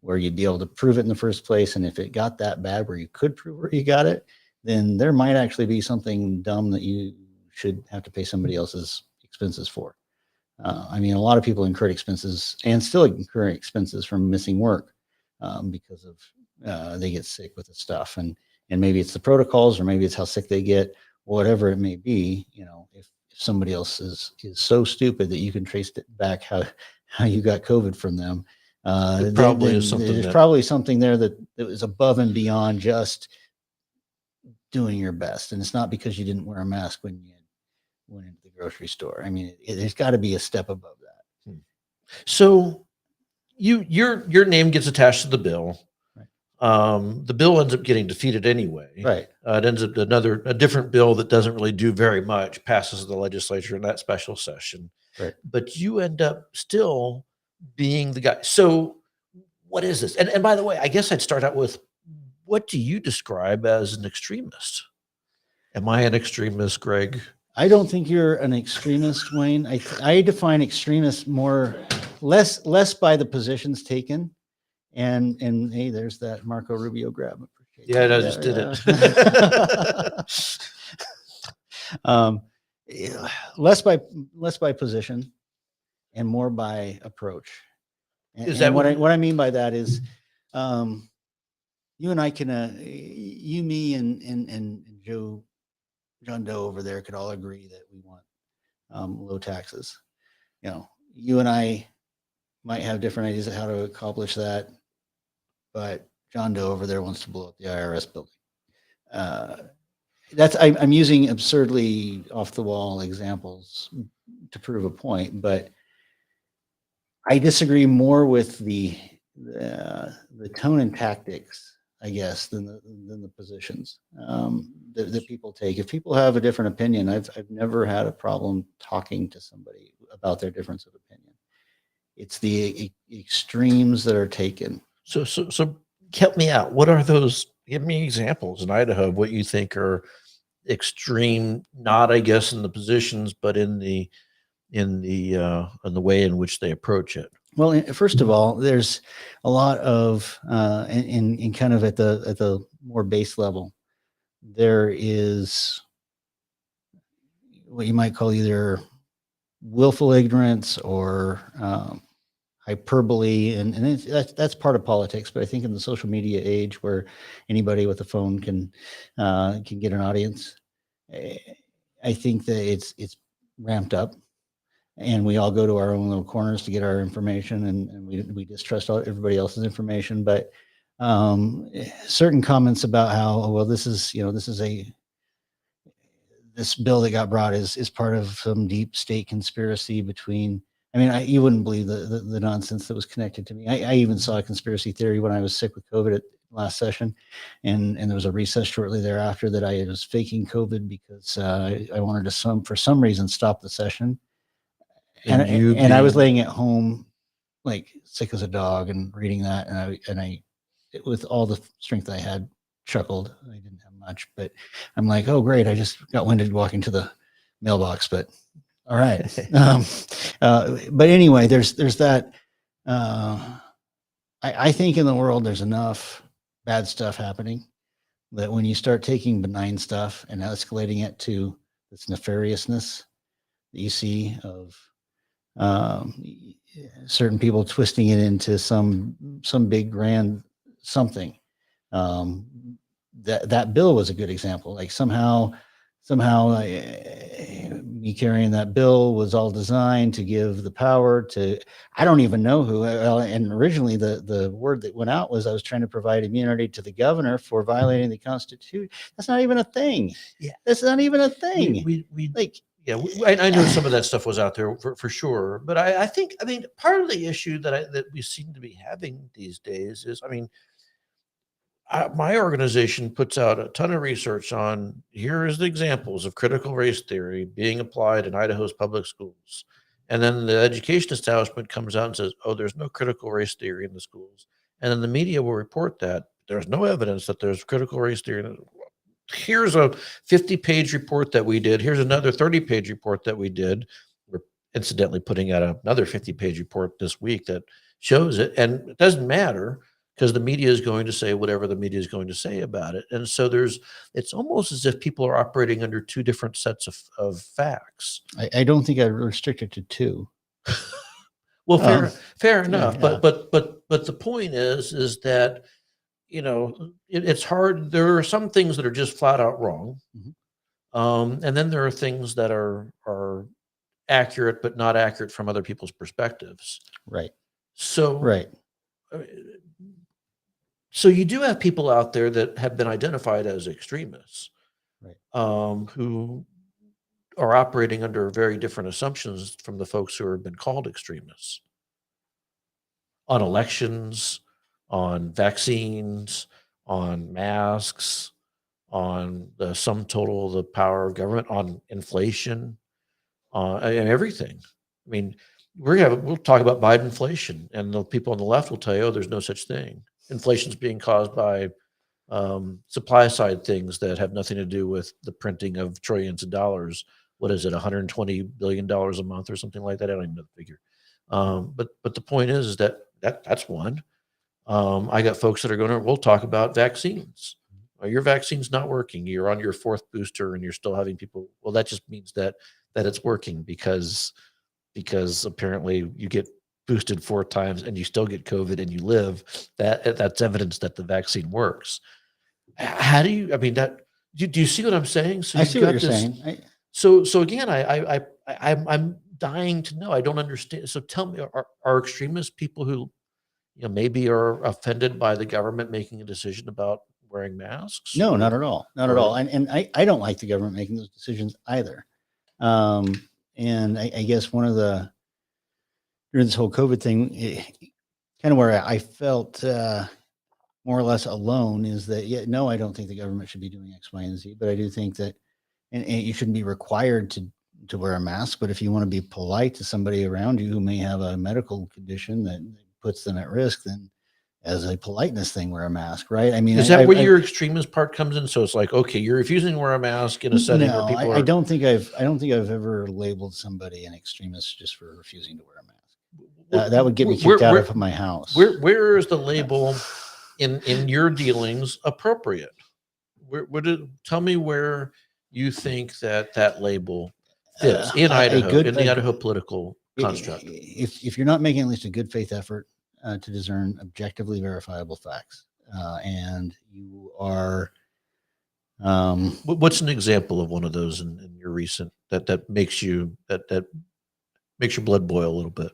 S2: where you'd be able to prove it in the first place. And if it got that bad where you could prove where you got it, then there might actually be something dumb that you should have to pay somebody else's expenses for. I mean, a lot of people incurred expenses and still incur expenses from missing work because of they get sick with the stuff, and maybe it's the protocols, or maybe it's how sick they get, whatever it may be. If somebody else is so stupid that you can trace it back how you got COVID from them,
S1: It probably is something
S2: there's
S1: that-
S2: probably something there that was above and beyond just doing your best, and it's not because you didn't wear a mask when you went into the grocery store. I mean, there's got to be a step above that.
S1: So your name gets attached to the bill.
S2: Right.
S1: The bill ends up getting defeated anyway.
S2: Right.
S1: It ends up a different bill that doesn't really do very much passes the legislature in that special session.
S2: Right.
S1: But you end up still being the guy. So what is this? And by the way, I guess I'd start out with, what do you describe as an extremist? Am I an extremist, Greg?
S2: I don't think you're an extremist, Wayne. I define extremist less by the positions taken, and hey, there's that Marco Rubio grab.
S1: Yeah, I just did
S2: it. Less by position, and more by approach.
S1: Is that
S2: what I mean by that is, you and I can, you, me, and John Doe over there could all agree that we want low taxes. You and I might have different ideas of how to accomplish that, but John Doe over there wants to blow up the IRS building. I'm using absurdly off the wall examples to prove a point, but I disagree more with the tone and tactics, I guess, than the positions that people take. If people have a different opinion, I've never had a problem talking to somebody about their difference of opinion. It's the extremes that are taken.
S1: So help me out. What are those? Give me examples in Idaho of what you think are extreme, not, I guess, in the positions, but in the way in which they approach it.
S2: Well, first of all, there's a lot of in kind of at the more base level, there is what you might call either willful ignorance or hyperbole, and that's part of politics. But I think in the social media age, where anybody with a phone can get an audience, I think that it's ramped up. And we all go to our own little corners to get our information, and we distrust everybody else's information. But certain comments about how, well, this bill that got brought is part of some deep state conspiracy between. I mean, you wouldn't believe the nonsense that was connected to me. I even saw a conspiracy theory when I was sick with COVID at last session, and there was a recess shortly thereafter that I was faking COVID because I wanted to for some reason stop the session. And I was laying at home, like sick as a dog, and reading that, and I with all the strength I had, chuckled. I didn't have much, but I'm like, oh great, I just got winded walking to the mailbox, but all right. But anyway, there's that. I think in the world there's enough bad stuff happening that when you start taking benign stuff and escalating it to this nefariousness that you see of certain people twisting it into some big grand something. That bill was a good example. Like somehow somehow me carrying that bill was all designed to give the power to, I don't even know who. And originally the word that went out was I was trying to provide immunity to the governor for violating the Constitution. That's not even a thing.
S1: Yeah.
S2: That's not even a thing.
S1: We
S2: Like,
S1: yeah, I know some of that stuff was out there for sure, but I think, I mean, part of the issue that we seem to be having these days is, I mean, my organization puts out a ton of research on here is the examples of critical race theory being applied in Idaho's public schools. And then the education establishment comes out and says, oh, there's no critical race theory in the schools. And then the media will report that there's no evidence that there's critical race theory. Here's a 50-page report that we did. Here's another 30-page report that we did. We're incidentally putting out another 50-page report this week that shows it. And it doesn't matter, because the media is going to say whatever the media is going to say about it. And so it's almost as if people are operating under two different sets of facts.
S2: I don't think I restrict it to two.
S1: Well, fair enough.
S2: Yeah.
S1: But the point is that, you know, it's hard. There are some things that are just flat out wrong.
S2: Mm-hmm.
S1: And then there are things that are accurate, but not accurate from other people's perspectives.
S2: Right.
S1: So,
S2: right.
S1: So you do have people out there that have been identified as extremists,
S2: right,
S1: who are operating under very different assumptions from the folks who have been called extremists on elections, on vaccines, on masks, on the sum total of the power of government, on inflation, and everything. I mean, we'll talk about Biden inflation, and the people on the left will tell you, oh, there's no such thing. Inflation is being caused by supply side things that have nothing to do with the printing of trillions of dollars. What is it, $120 billion a month or something like that? I don't even know the figure. But the point is that's one. I got folks that are going to, we'll talk about vaccines. Your vaccine's not working. You're on your fourth booster and you're still having people. Well, that just means that it's working because apparently you get boosted 4 times and you still get COVID and you live. That's evidence that the vaccine works. How do you, I mean, do you see what I'm saying? So
S2: I see what you're saying.
S1: So again, I'm dying to know. I don't understand. So tell me, are extremists people who, you know, maybe are offended by the government making a decision about wearing masks?
S2: No, not at all. Not at all. And I don't like the government making those decisions either. And I guess one of during this whole COVID thing, kind of where I felt more or less alone is that, no, I don't think the government should be doing X, Y, and Z, but I do think that, and you shouldn't be required to wear a mask, but if you want to be polite to somebody around you who may have a medical condition that puts them at risk, then as a politeness thing, wear a mask, right? I mean,
S1: is that where your extremist part comes in? So it's like, okay, you're refusing to wear a mask in a setting where people
S2: I don't think I've ever labeled somebody an extremist just for refusing to wear a mask. That would get me kicked out of my house.
S1: Where is the label in your dealings appropriate? Tell me where you think that label fits in Idaho, in the Idaho political construct.
S2: If you're not making at least a good faith effort to discern objectively verifiable facts, and you are,
S1: what's an example of one of those in your recent that makes you that makes your blood boil a little bit?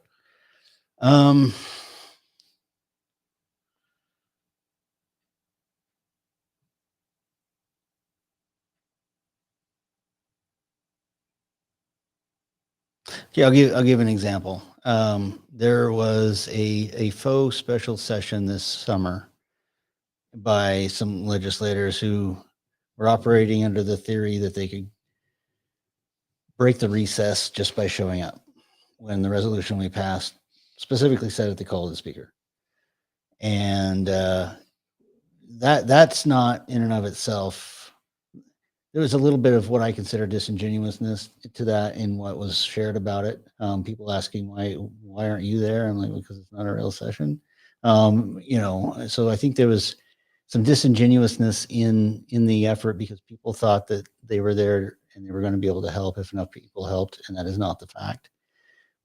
S2: Yeah, I'll give an example. There was a faux special session this summer by some legislators who were operating under the theory that they could break the recess just by showing up, when the resolution we passed specifically said at the call of the speaker. And that's not in and of itself. There was a little bit of what I consider disingenuousness to that in what was shared about it. People asking why aren't you there? I'm like, because it's not a real session. So I think there was some disingenuousness in the effort, because people thought that they were there and they were going to be able to help if enough people helped, and that is not the fact.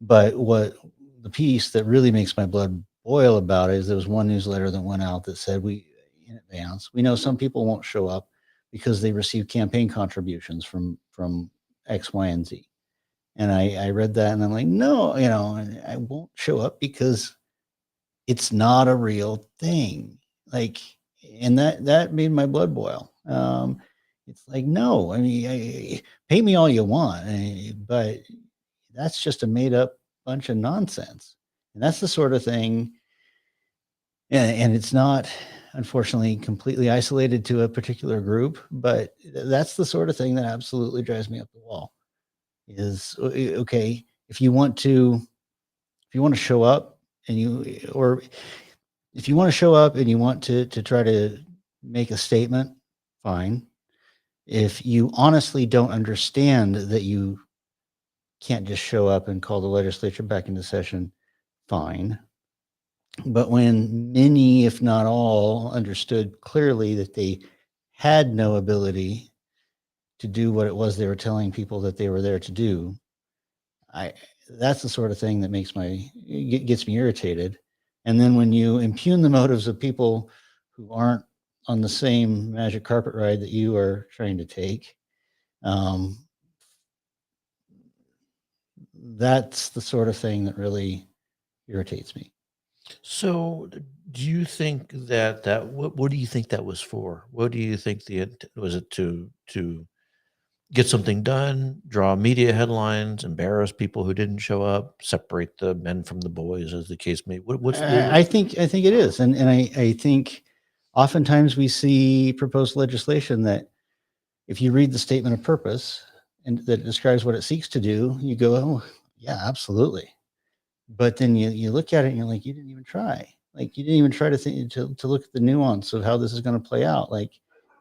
S2: But what the piece that really makes my blood boil about it is there was one newsletter that went out that said, in advance, we know some people won't show up, because they received campaign contributions from X, Y, and Z. And I read that and I'm like, no, I won't show up because it's not a real thing. Like, and that made my blood boil. It's like, no, I mean, pay me all you want, but that's just a made up bunch of nonsense. And that's the sort of thing. And it's not, unfortunately, completely isolated to a particular group, but that's the sort of thing that absolutely drives me up the wall. Is okay if you want to show up and if you want to show up and you want to try to make a statement, fine. If you honestly don't understand that you can't just show up and call the legislature back into session, fine. But when many, if not all, understood clearly that they had no ability to do what it was they were telling people that they were there to do, that's the sort of thing that gets me irritated. And then when you impugn the motives of people who aren't on the same magic carpet ride that you are trying to take, that's the sort of thing that really irritates me.
S1: So, do you think what do you think that was for? What do you think was it to get something done, draw media headlines, embarrass people who didn't show up, separate the men from the boys, as the case may?
S2: I think it is, and I think oftentimes we see proposed legislation that if you read the statement of purpose and that describes what it seeks to do, you go, oh yeah, absolutely. But then you look at it and you're like, you didn't even try. Like you didn't even try to think to look at the nuance of how this is going to play out. Like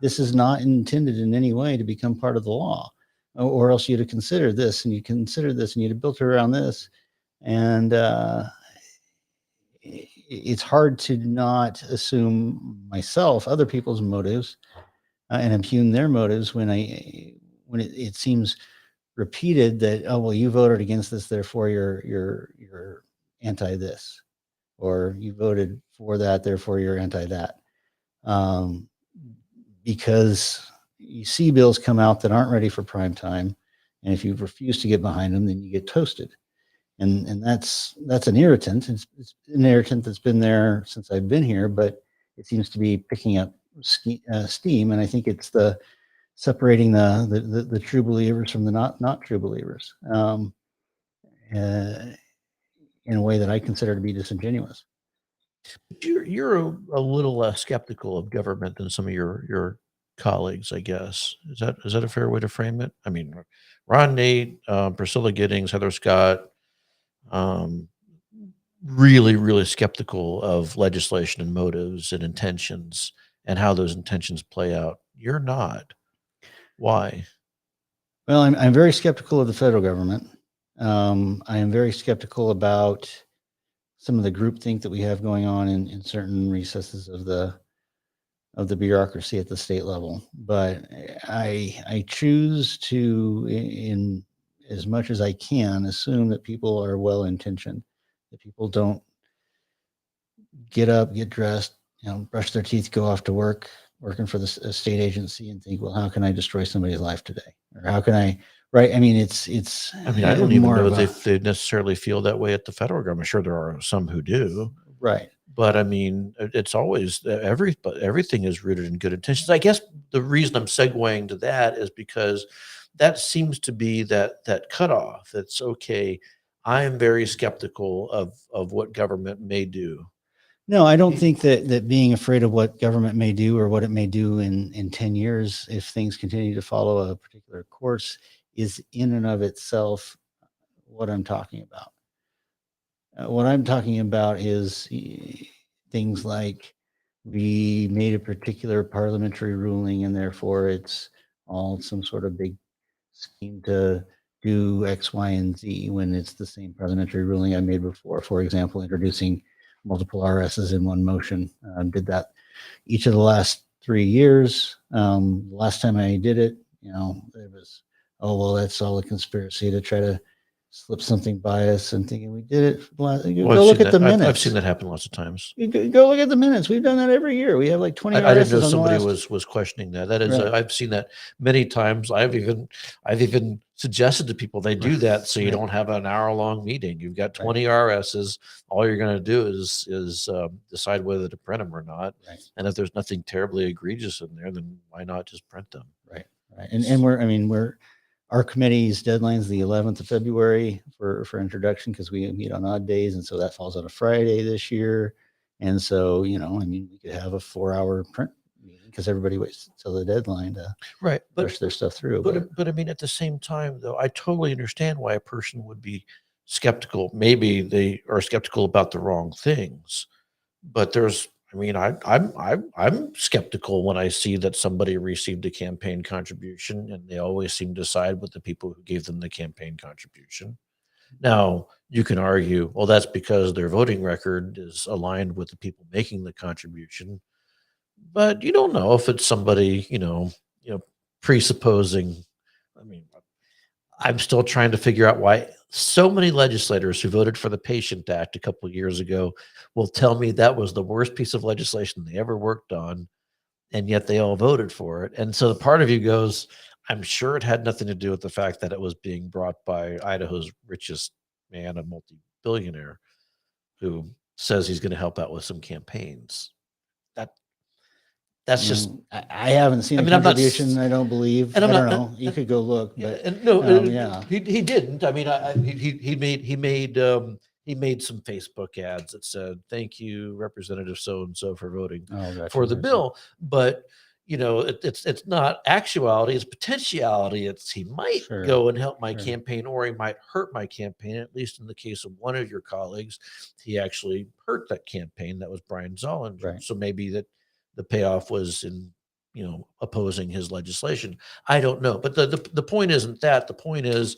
S2: this is not intended in any way to become part of the law, or else you'd have considered this and you consider this and you'd have built it around this. And it's hard to not assume myself, other people's motives, and impugn their motives when it seems repeated that, oh well, you voted against this, therefore you're anti this, or you voted for that, therefore you're anti that. Because you see bills come out that aren't ready for prime time, and if you refuse to get behind them, then you get toasted. And that's an irritant. It's an irritant that's been there since I've been here, but it seems to be picking up steam. And I think it's the separating the true believers from the not true believers, in a way that I consider to be disingenuous.
S1: You're a little less skeptical of government than some of your colleagues, I guess. Is that a fair way to frame it? I mean, Ron Nate, Priscilla Giddings, Heather Scott, um, really skeptical of legislation and motives and intentions and how those intentions play out. You're not. Why?
S2: Well, I'm very skeptical of the federal government. I am very skeptical about some of the groupthink that we have going on in certain recesses of the bureaucracy at the state level. But I choose to, in as much as I can, assume that people are well intentioned, that people don't get up, get dressed, brush their teeth, go off to work, working for the state agency, and think, well, how can I destroy somebody's life today, or how can I? Right? I mean, it's.
S1: I mean, I don't even
S2: more
S1: know
S2: of
S1: if they necessarily feel that way at the federal government. Sure, there are some who do.
S2: right.
S1: But I mean, it's always everything is rooted in good intentions. I guess the reason I'm segueing to that is because that seems to be that cutoff. It's okay. I am very skeptical of what government may do.
S2: No, I don't think that being afraid of what government may do or what it may do in 10 years, if things continue to follow a particular course, is in and of itself what I'm talking about. What I'm talking about is things like we made a particular parliamentary ruling and therefore it's all some sort of big scheme to do X, Y, and Z when it's the same parliamentary ruling I made before. For example, introducing multiple RSs in one motion. Did that each of the last 3 years. Last time I did it, it was, oh, well, that's all a conspiracy to try to slipped something by us and thinking we did it.
S1: Well,
S2: Go look at the minutes.
S1: I've seen that happen lots of times.
S2: You go look at the minutes. We've done that every year. We have like 20
S1: I didn't know
S2: RSs on the
S1: somebody
S2: last.
S1: was questioning that. That is,
S2: Right.
S1: I've seen that many times. I've even suggested to people they do that so you
S2: Right.
S1: don't have an hour-long meeting. You've got
S2: Right.
S1: 20 RSs. All you're going to do is decide whether to print them or not.
S2: Right.
S1: And if there's nothing terribly egregious in there, then why not just print them?
S2: Right. Right. And our committee's deadline is the 11th of February for introduction, because we meet on odd days. And so that falls on a Friday this year. And so, we could have a 4-hour print meeting because everybody waits till the deadline to
S1: Right.
S2: push their stuff through.
S1: But I mean, at the same time, though, I totally understand why a person would be skeptical. Maybe they are skeptical about the wrong things, but I'm skeptical when I see that somebody received a campaign contribution and they always seem to side with the people who gave them the campaign contribution. Now, you can argue, well, that's because their voting record is aligned with the people making the contribution, but you don't know if it's somebody, presupposing. I mean, I'm still trying to figure out why so many legislators who voted for the Patient Act a couple of years ago will tell me that was the worst piece of legislation they ever worked on, and yet they all voted for it. And so the part of you goes, I'm sure it had nothing to do with the fact that it was being brought by Idaho's richest man, a multi-billionaire, who says he's going to help out with some campaigns. That's just.
S2: I haven't seen a contribution. I don't believe.
S1: And
S2: I don't know. You could go look.
S1: Yeah,
S2: But
S1: and no,
S2: yeah.
S1: he didn't. I mean, he made some Facebook ads that said, "Thank you, Representative so and so, for voting for the bill." But it's not actuality; it's potentiality. It's he might go and help my campaign, or he might hurt my campaign. At least in the case of one of your colleagues, he actually hurt that campaign. That was Brian Zollinger.
S2: Right.
S1: So maybe that the payoff was in opposing his legislation. I don't know, but the point isn't that. The point is,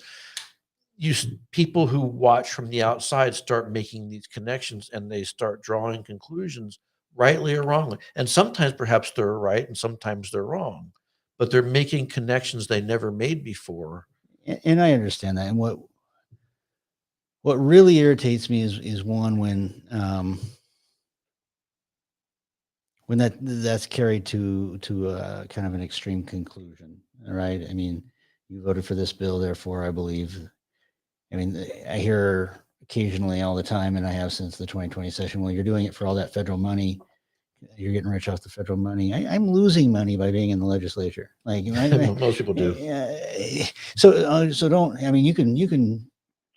S1: people who watch from the outside start making these connections, and they start drawing conclusions, rightly or wrongly. And sometimes perhaps they're right, and sometimes they're wrong, but they're making connections they never made before.
S2: And I understand that. And what really irritates me is one, when that's carried to a kind of an extreme conclusion. All right. I mean, you voted for this bill, therefore I believe. I mean, I hear occasionally, all the time, and I have since the 2020 session, well, you're doing it for all that federal money. You're getting rich off the federal money. I'm losing money by being in the legislature. Like
S1: most people do.
S2: So don't. I mean, you can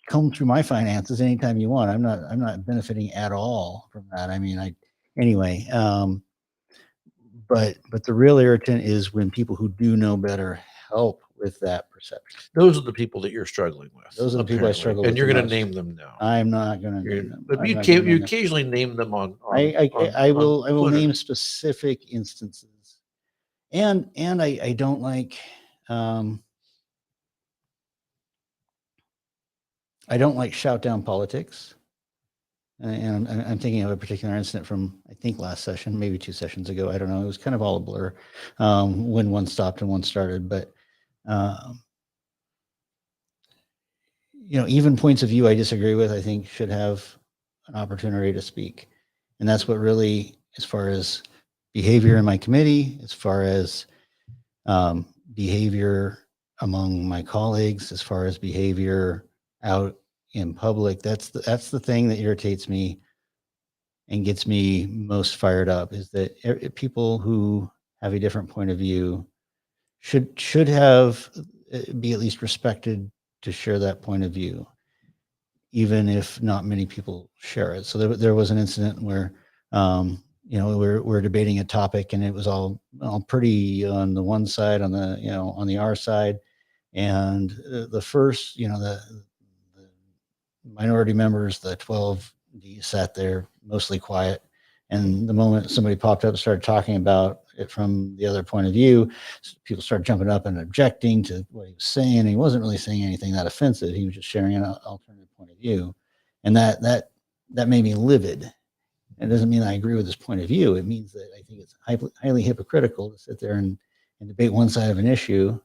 S2: comb through my finances anytime you want. I'm not benefiting at all from that. I mean, anyway. But the real irritant is when people who do know better help with that perception.
S1: Those are the people that you're struggling with.
S2: Those are the people I struggle with.
S1: And you're going to name them now.
S2: I'm not going to name them.
S1: But you occasionally name them on.
S2: I will name specific instances. And I don't like shout down politics. And I'm thinking of a particular incident from, I think, last session, maybe 2 sessions ago. I don't know. It was kind of all a blur when one stopped and one started. But, even points of view I disagree with, I think, should have an opportunity to speak. And that's what really, as far as behavior in my committee, as far as behavior among my colleagues, as far as behavior out in public, that's the thing that irritates me and gets me most fired up, is that people who have a different point of view should have be at least respected to share that point of view, even if not many people share it. So there was an incident where we're debating a topic, and it was all pretty on the one side, on the R side, and the first, the minority members, the 12D, sat there mostly quiet. And the moment somebody popped up and started talking about it from the other point of view, people started jumping up and objecting to what he was saying. He wasn't really saying anything that offensive. He was just sharing an alternative point of view. And that made me livid. It doesn't mean I agree with his point of view. It means that I think it's highly hypocritical to sit there and debate one side of an issue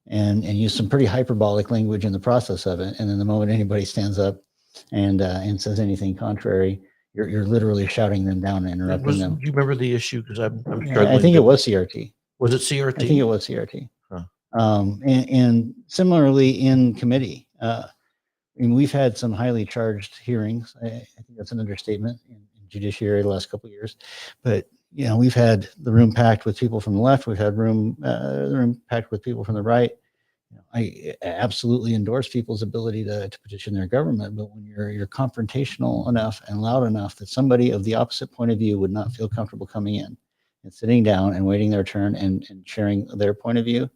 S2: and use some pretty hyperbolic language in the process of it. And then the moment anybody stands up and says anything contrary, you're literally shouting them down and interrupting
S1: Do
S2: them.
S1: you remember the issue? Because I'm
S2: Yeah,
S1: struggling.
S2: I think it was CRT.
S1: Was it CRT?
S2: I think it was CRT.
S1: Huh.
S2: And similarly in committee, I mean, we've had some highly charged hearings. I think that's an understatement in judiciary the last couple of years. But you know, we've had the room packed with people from the left. We've had the room packed with people from the right. You know, I absolutely endorse people's ability to petition their government, but when you're confrontational enough and loud enough that somebody of the opposite point of view would not feel comfortable coming in and sitting down and waiting their turn and sharing their point of view,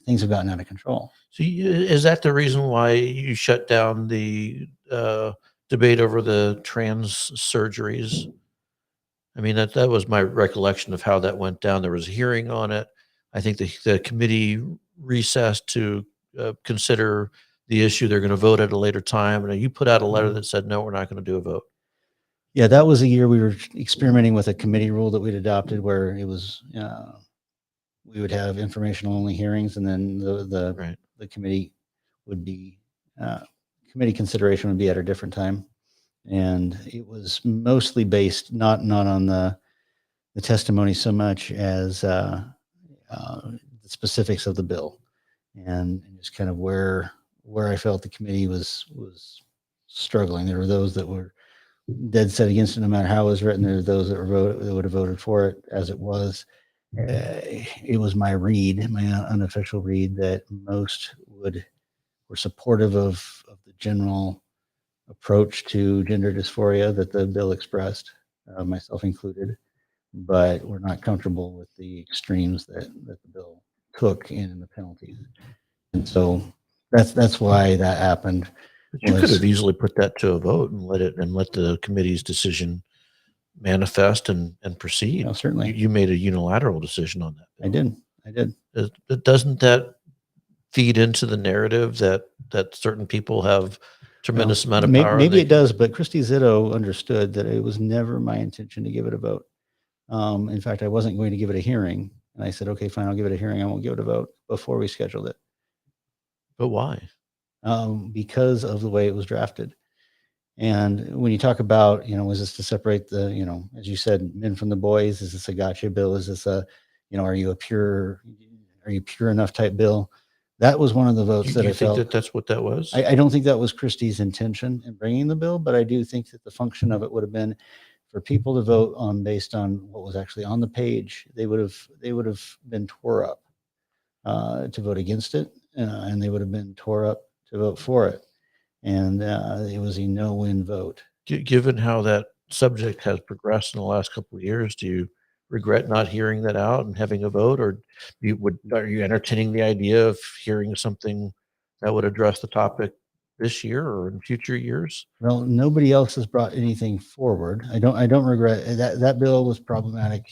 S2: things have gotten out of control.
S1: So is that the reason why you shut down the debate over the trans surgeries? I mean, that was my recollection of how that went down. There was a hearing on it. I think the committee recessed to consider the issue. They're going to vote at a later time. And you put out a letter that said, no, we're not going to do a vote.
S2: Yeah, that was a year we were experimenting with a committee rule that we'd adopted where it was we would have informational only hearings, and then the committee would be committee consideration would be at a different time, and it was mostly based not on the testimony so much as the specifics of the bill, and just kind of where I felt the committee was struggling. There were those that were dead set against it no matter how it was written. There were those that would have voted for it as it was. It was my read, my unofficial read, that most were supportive of the general approach to gender dysphoria that the bill expressed, myself included, but we're not comfortable with the extremes that the bill took in the penalties. And so that's why that happened.
S1: But you could have easily put that to a vote and let the committee's decision manifest and proceed.
S2: No, certainly.
S1: You made a unilateral decision on that.
S2: I did.
S1: Doesn't that feed into the narrative that certain people have tremendous amount of power?
S2: Maybe it does, but Christy Zitto understood that it was never my intention to give it a vote. In fact, I wasn't going to give it a hearing. And I said, okay, fine, I'll give it a hearing. I won't give it a vote before we scheduled it.
S1: But why?
S2: Because of the way it was drafted. And when you talk about, was this to separate the, as you said, men from the boys? Is this a gotcha bill? Is this a, are you pure enough type bill? That was one of the votes that I felt.
S1: Think that's what that was?
S2: I don't think that was Christie's intention in bringing the bill, but I do think that the function of it would have been for people to vote on based on what was actually on the page. They would have been tore up to vote against it, and they would have been tore up to vote for it. And it was a no-win vote.
S1: Given how that subject has progressed in the last couple of years, do you regret not hearing that out and having a vote, or are you entertaining the idea of hearing something that would address the topic this year or in future years?
S2: Well, nobody else has brought anything forward. I don't regret that bill was problematic.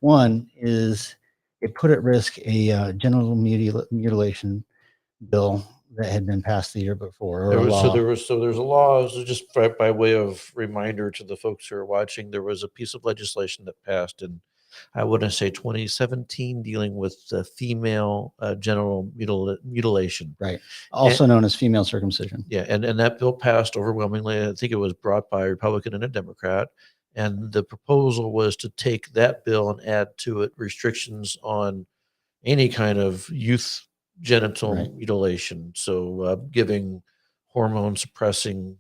S2: One is it put at risk a genital mutilation bill that had been passed the year before.
S1: There's a law. So just by way of reminder to the folks who are watching, there was a piece of legislation that passed in, I want to say 2017, dealing with female genital mutilation.
S2: Right. Also known as female circumcision.
S1: Yeah. And that bill passed overwhelmingly. I think it was brought by a Republican and a Democrat. And the proposal was to take that bill and add to it restrictions on any kind of youth genital mutilation. So giving hormone suppressing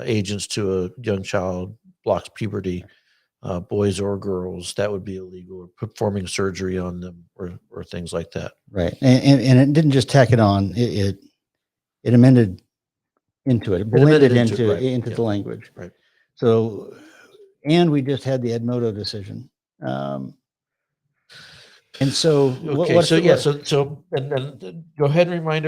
S1: agents to a young child blocks puberty, boys or girls, that would be illegal, or performing surgery on them or things like that.
S2: Right. And it didn't just tack it on. It amended into it. It blended into the language.
S1: Right.
S2: So, and we just had the Edmodo decision. And so,
S1: and go ahead and remind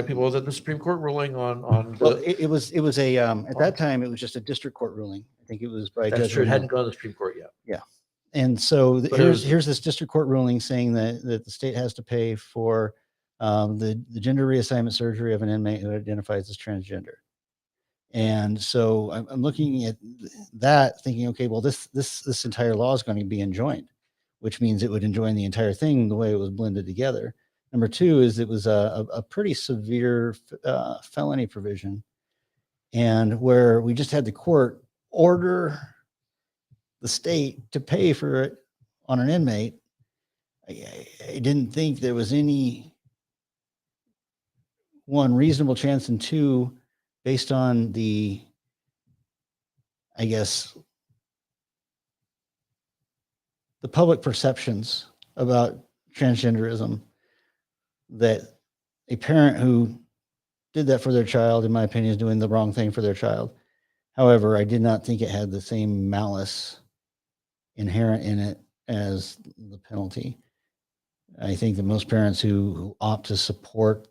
S1: people that the Supreme Court ruling on
S2: it was a at that time it was just a district court ruling. I think it was by
S1: that's
S2: Judge
S1: true. It hadn't gone to the Supreme Court yet.
S2: Yeah, and so here's this district court ruling saying that the state has to pay for the gender reassignment surgery of an inmate who identifies as transgender. And so I'm looking at that, thinking, okay, well this entire law is going to be enjoined. which means it would enjoin the entire thing the way it was blended together. Number two is it was a pretty severe felony provision, and where we just had the court order the state to pay for it on an inmate. I didn't think there was any one reasonable chance, and two, based on the, I guess, the public perceptions about transgenderism, that a parent who did that for their child, in my opinion, is doing the wrong thing for their child. However, I did not think it had the same malice inherent in it as the penalty. I think that most parents who opt to support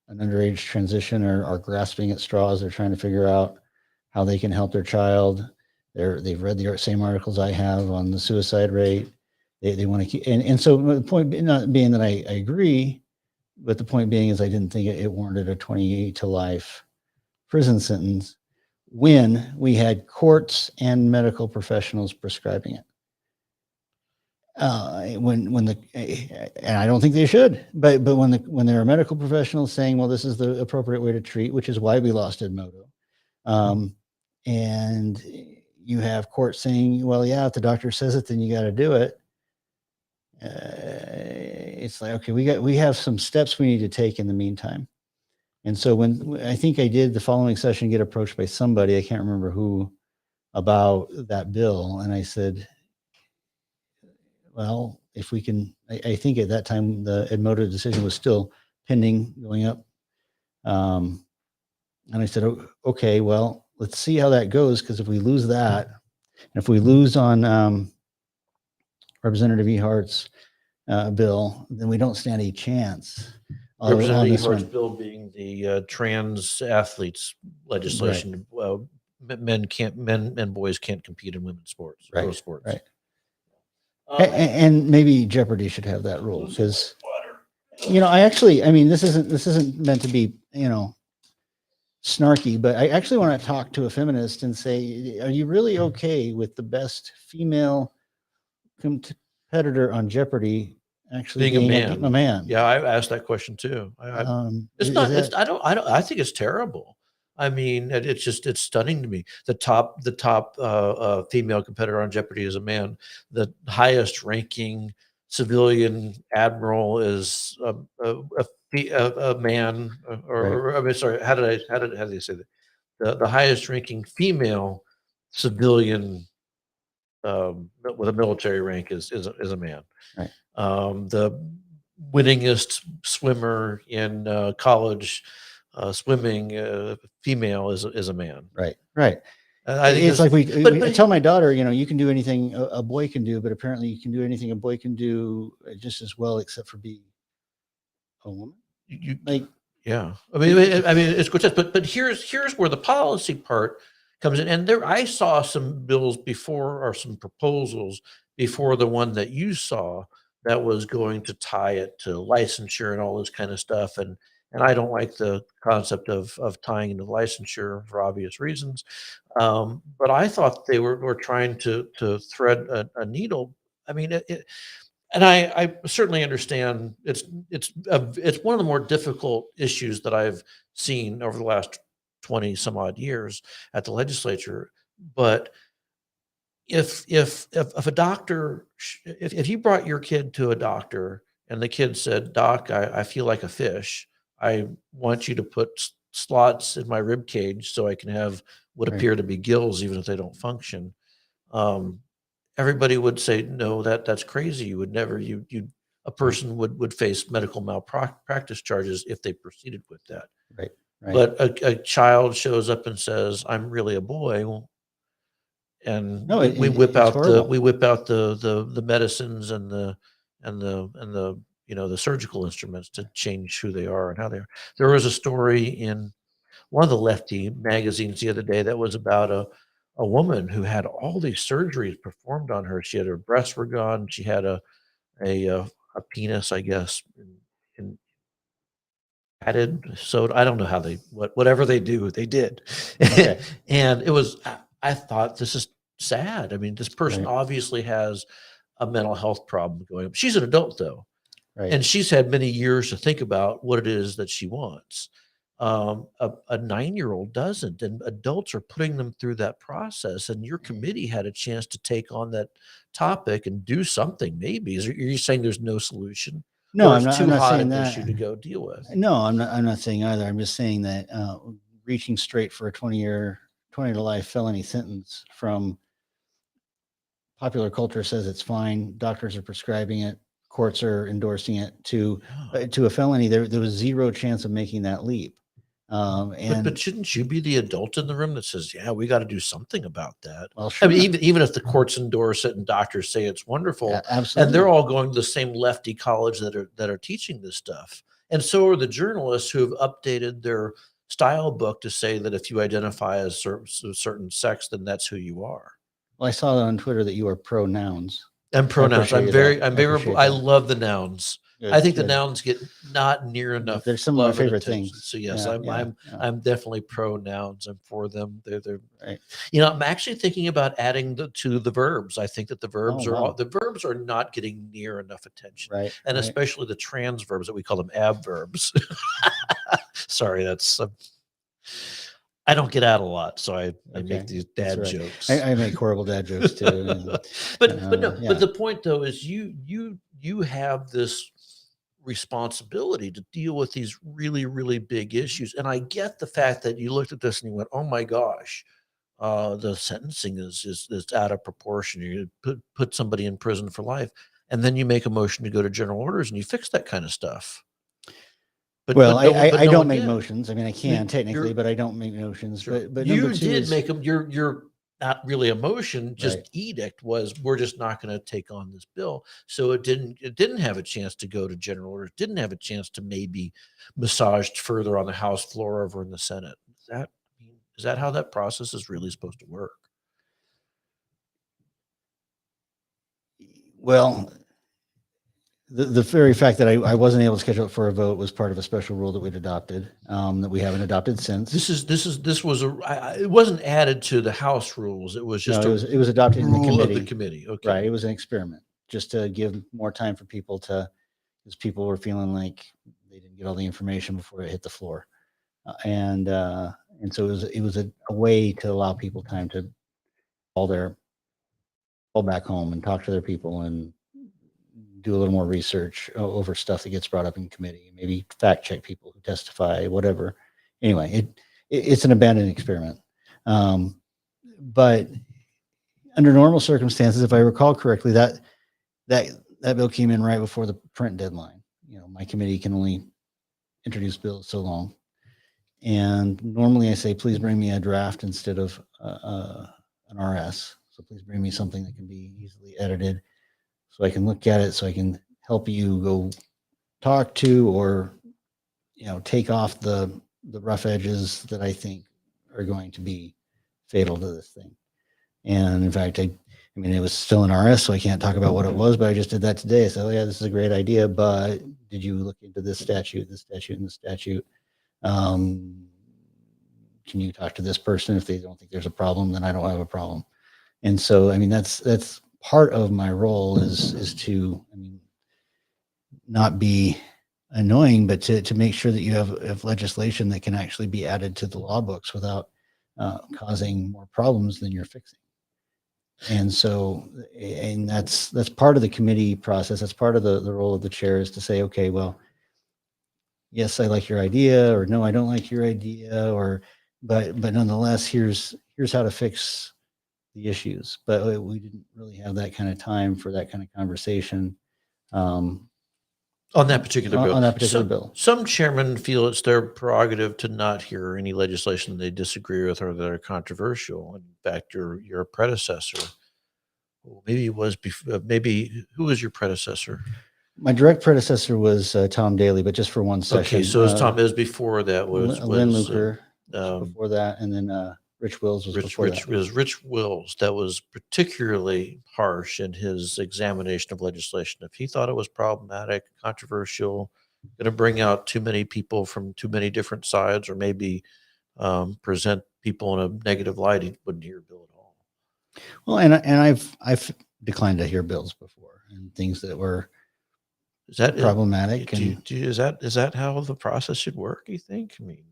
S2: an underage transition are grasping at straws. They're trying to figure out how they can help their child. They've read the same articles I have on the suicide rate. They want to keep, and so the point not being that I agree, but the point being is I didn't think it warranted a 28 to life prison sentence when we had courts and medical professionals prescribing it. And I don't think they should, but when there are medical professionals saying, well, this is the appropriate way to treat, which is why we lost Edmodo. And you have courts saying, well, yeah, if the doctor says it, then you got to do it. It's like, okay, we have some steps we need to take in the meantime. And so when I think I did the following session, get approached by somebody, I can't remember who, about that bill. And I said, well, if we can, I think at that time, the Edmodo decision was still pending, going up. And I said, okay, well, let's see how that goes. Because if we lose that, and if we lose on Representative Ehart's bill, then we don't stand a chance.
S1: Representative Ehart's bill being the trans athletes legislation.
S2: Right.
S1: Men and boys can't compete in women's sports,
S2: right,
S1: pro sports.
S2: Right. And maybe Jeopardy should have that rule, because, I mean, this isn't meant to be, snarky, but I actually want to talk to a feminist and say, are you really okay with the best female competitor on Jeopardy actually being a man?
S1: Yeah, I asked that question too. I think it's terrible. I mean, it's stunning to me. The top female competitor on Jeopardy is a man. The highest ranking civilian admiral is a man, or I mean, sorry, how do they say that? The highest ranking female civilian with a military rank is a man.
S2: Right.
S1: The winningest swimmer in college swimming, female, is a man.
S2: Right. Right.
S1: I think
S2: it's like I tell my daughter, you can do anything a boy can do, but apparently you can do anything a boy can do just as well, except for be a woman.
S1: Yeah. I mean, it's good, but here's where the policy part comes in. And I saw some bills before, or some proposals before the one that you saw, that was going to tie it to licensure and all this kind of stuff. And I don't like the concept of tying into licensure for obvious reasons. But I thought they were trying to thread a needle. I mean, and I certainly understand it's one of the more difficult issues that I've seen over the last 20 some odd years at the legislature. But if a doctor, if you brought your kid to a doctor and the kid said, "Doc, I feel like a fish. I want you to put slots in my rib cage so I can have what appear to be gills, even if they don't function," everybody would say, "No, that's crazy. You would never. A person would face medical malpractice charges if they proceeded with that."
S2: Right.
S1: But a child shows up and says, "I'm really a boy." Well, and we whip out the medicines and the the surgical instruments to change who they are and how they are. There was a story in one of the lefty magazines the other day that was about a woman who had all these surgeries performed on her. She had her breasts were gone. She had a penis, I guess, in added. So I don't know how whatever they do, they did.
S2: Okay.
S1: And it was, I thought, this is sad. I mean, this person obviously has a mental health problem going. She's an adult though,
S2: Right.
S1: and she's had many years to think about what it is that she wants. A 9-year-old doesn't, and adults are putting them through that process. And your committee had a chance to take on that topic and do something. Maybe are you saying there's no solution,
S2: No,
S1: or
S2: I'm
S1: it's
S2: not,
S1: too
S2: I'm not
S1: hot
S2: saying
S1: an
S2: that.
S1: issue to go deal with?
S2: No, I'm not saying either. I'm just saying that reaching straight for a 20 to life felony sentence from popular culture says it's fine. Doctors are prescribing it. Courts are endorsing it to a felony. There was zero chance of making that leap.
S1: But shouldn't you be the adult in the room that says, yeah, we got to do something about that?
S2: Well, sure.
S1: I mean, even if the courts endorse it and doctors say it's wonderful,
S2: absolutely.
S1: and they're all going to the same lefty college that are teaching this stuff. And so are the journalists who have updated their style book to say that if you identify as a certain sex, then that's who you are.
S2: Well, I saw on Twitter that you are pro nouns.
S1: And pronouns. I love the nouns.
S2: Good,
S1: I think
S2: good.
S1: the nouns get not near enough.
S2: They're some of my favorite
S1: attention.
S2: things.
S1: So yes,
S2: Yeah,
S1: I'm definitely pro nouns. I'm for them. They're
S2: right.
S1: You know, I'm actually thinking about adding to the verbs. I think that the verbs
S2: wow.
S1: the verbs are not getting near enough attention.
S2: Right.
S1: And
S2: right.
S1: especially the trans verbs that we call them adverbs. Sorry, that's I don't get out a lot, so I make these dad jokes.
S2: I make horrible dad jokes too.
S1: But the point though is you have this responsibility to deal with these really, really big issues. And I get the fact that you looked at this and you went, oh my gosh, the sentencing is out of proportion. You put somebody in prison for life, and then you make a motion to go to general orders and you fix that kind of stuff.
S2: But I don't make motions. I mean, I can technically, but I don't make motions.
S1: Sure.
S2: But
S1: you did make them. You're not really a motion, just edict was, we're just not going to take on this bill. So it didn't have a chance to go to general orders, didn't have a chance to maybe massaged further on the House floor over in the Senate. Is that how that process is really supposed to work?
S2: Well, the very fact that I wasn't able to schedule it for a vote was part of a special rule that we'd adopted, that we haven't adopted since.
S1: It wasn't added to the House rules. It was just
S2: it was adopted in the committee.
S1: Of the committee. Okay.
S2: Right. It was an experiment just to give more time for people because people were feeling like they didn't get all the information before it hit the floor, and so it was a way to allow people time to call back home and talk to their people and do a little more research over stuff that gets brought up in committee, maybe fact check people who testify, whatever. Anyway, it's an abandoned experiment. But under normal circumstances, if I recall correctly, that bill came in right before the print deadline. You know, my committee can only introduce bills so long. And normally I say, please bring me a draft instead of an RS. So please bring me something that can be easily edited, so I can look at it, so I can help you go talk to or, take off the rough edges that I think are going to be fatal to this thing. And in fact, I mean, it was still an RS, so I can't talk about what it was, but I just did that today. So yeah, this is a great idea, but did you look into this statute, and this statute? Can you talk to this person? If they don't think there's a problem, then I don't have a problem. And so, I mean, that's part of my role is to, not be annoying, but to make sure that you have legislation that can actually be added to the law books without causing more problems than you're fixing. And so, and that's part of the committee process. That's part of the role of the chair, is to say, okay, well, yes, I like your idea, or no, I don't like your idea, but nonetheless, here's how to fix the issues. But we didn't really have that kind of time for that kind of conversation
S1: on that particular bill.
S2: On that particular bill.
S1: Some chairmen feel it's their prerogative to not hear any legislation they disagree with or that are controversial. In fact, your predecessor, maybe it was who was your predecessor?
S2: My direct predecessor was Tom Daly, but just for one session.
S1: Okay, so it was before that was
S2: Lynn Luker before that, and then Rich Wills was before that.
S1: Rich Wills that was particularly harsh in his examination of legislation. If he thought it was problematic, controversial, going to bring out too many people from too many different sides, or maybe present people in a negative light, he wouldn't hear a bill at all.
S2: Well, and I've declined to hear bills before, and things that were
S1: Is that
S2: problematic.
S1: is that how the process should work, you think? I mean,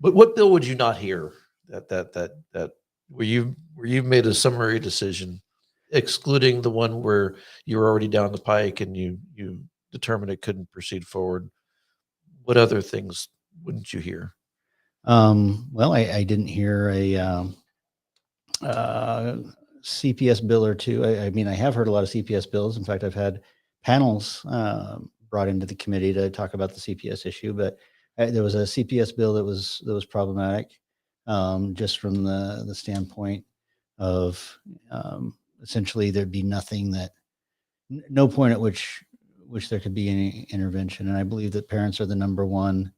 S1: what bill would you not hear that where you've made a summary decision, excluding the one where you were already down the pike and you determined it couldn't proceed forward? What other things wouldn't you hear?
S2: Well, I didn't hear a CPS bill or two. I mean, I have heard a lot of CPS bills. In fact, I've had panels brought into the committee to talk about the CPS issue, but there was a CPS bill that was problematic, just from the standpoint of essentially there'd be nothing no point at which there could be any intervention. And I believe that parents are the number one.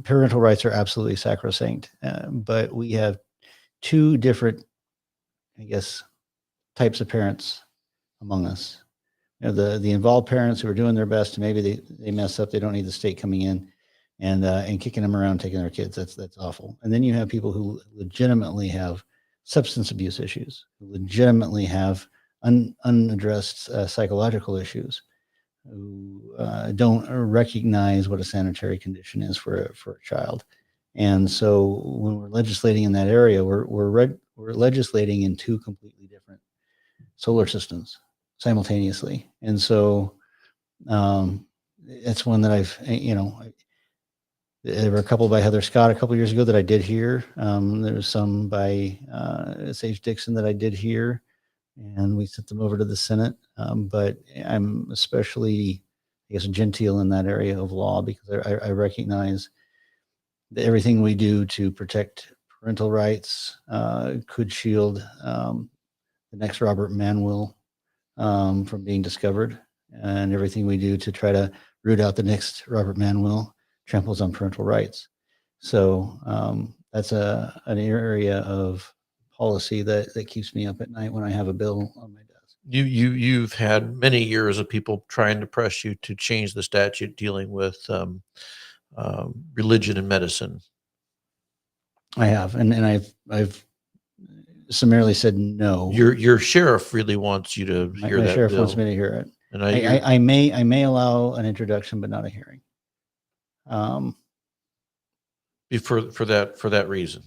S2: Parental rights are absolutely sacrosanct, but we have two different, I guess, types of parents among us. You know, the involved parents who are doing their best, and maybe they mess up. They don't need the state coming in and kicking them around, taking their kids. That's awful. And then you have people who legitimately have substance abuse issues, who legitimately have unaddressed psychological issues, who don't recognize what a sanitary condition is for a child. And so when we're legislating in that area, we're legislating in two completely different solar systems simultaneously. And so it's one that there were a couple by Heather Scott a couple years ago that I did hear. There was some by Sage Dixon that I did hear, and we sent them over to the Senate. But I'm especially, I guess, genteel in that area of law because I recognize that everything we do to protect parental rights could shield the next Robert Manuel from being discovered, and everything we do to try to root out the next Robert Manuel tramples on parental rights. So that's an area of policy that keeps me up at night when I have a bill on my desk.
S1: You've had many years of people trying to press you to change the statute dealing with religion and medicine.
S2: I have, and I've summarily said no.
S1: Your sheriff really wants you to hear
S2: my
S1: that
S2: sheriff
S1: bill.
S2: wants me to hear it.
S1: And
S2: I may allow an introduction, but not a hearing.
S1: For that reason.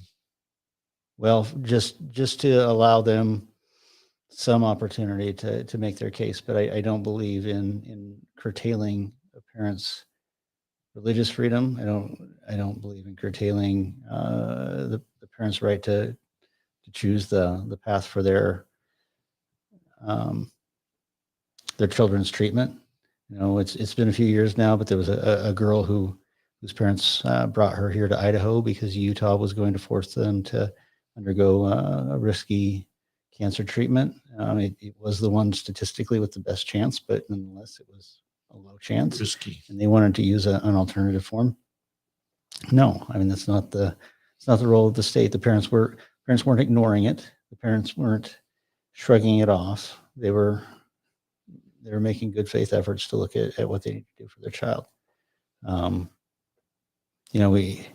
S2: Well, just to allow them some opportunity to make their case, but I don't believe in curtailing a parent's religious freedom. I don't believe in curtailing the parent's right to choose the path for their children's treatment. You know, it's been a few years now, but there was a girl whose parents brought her here to Idaho because Utah was going to force them to undergo a risky cancer treatment. It was the one statistically with the best chance, but nonetheless, it was a low chance.
S1: Risky.
S2: And they wanted to use an alternative form. No, I mean, it's not the role of the state. The parents weren't ignoring it. The parents weren't shrugging it off. They were making good faith efforts to look at what they need to do for their child. We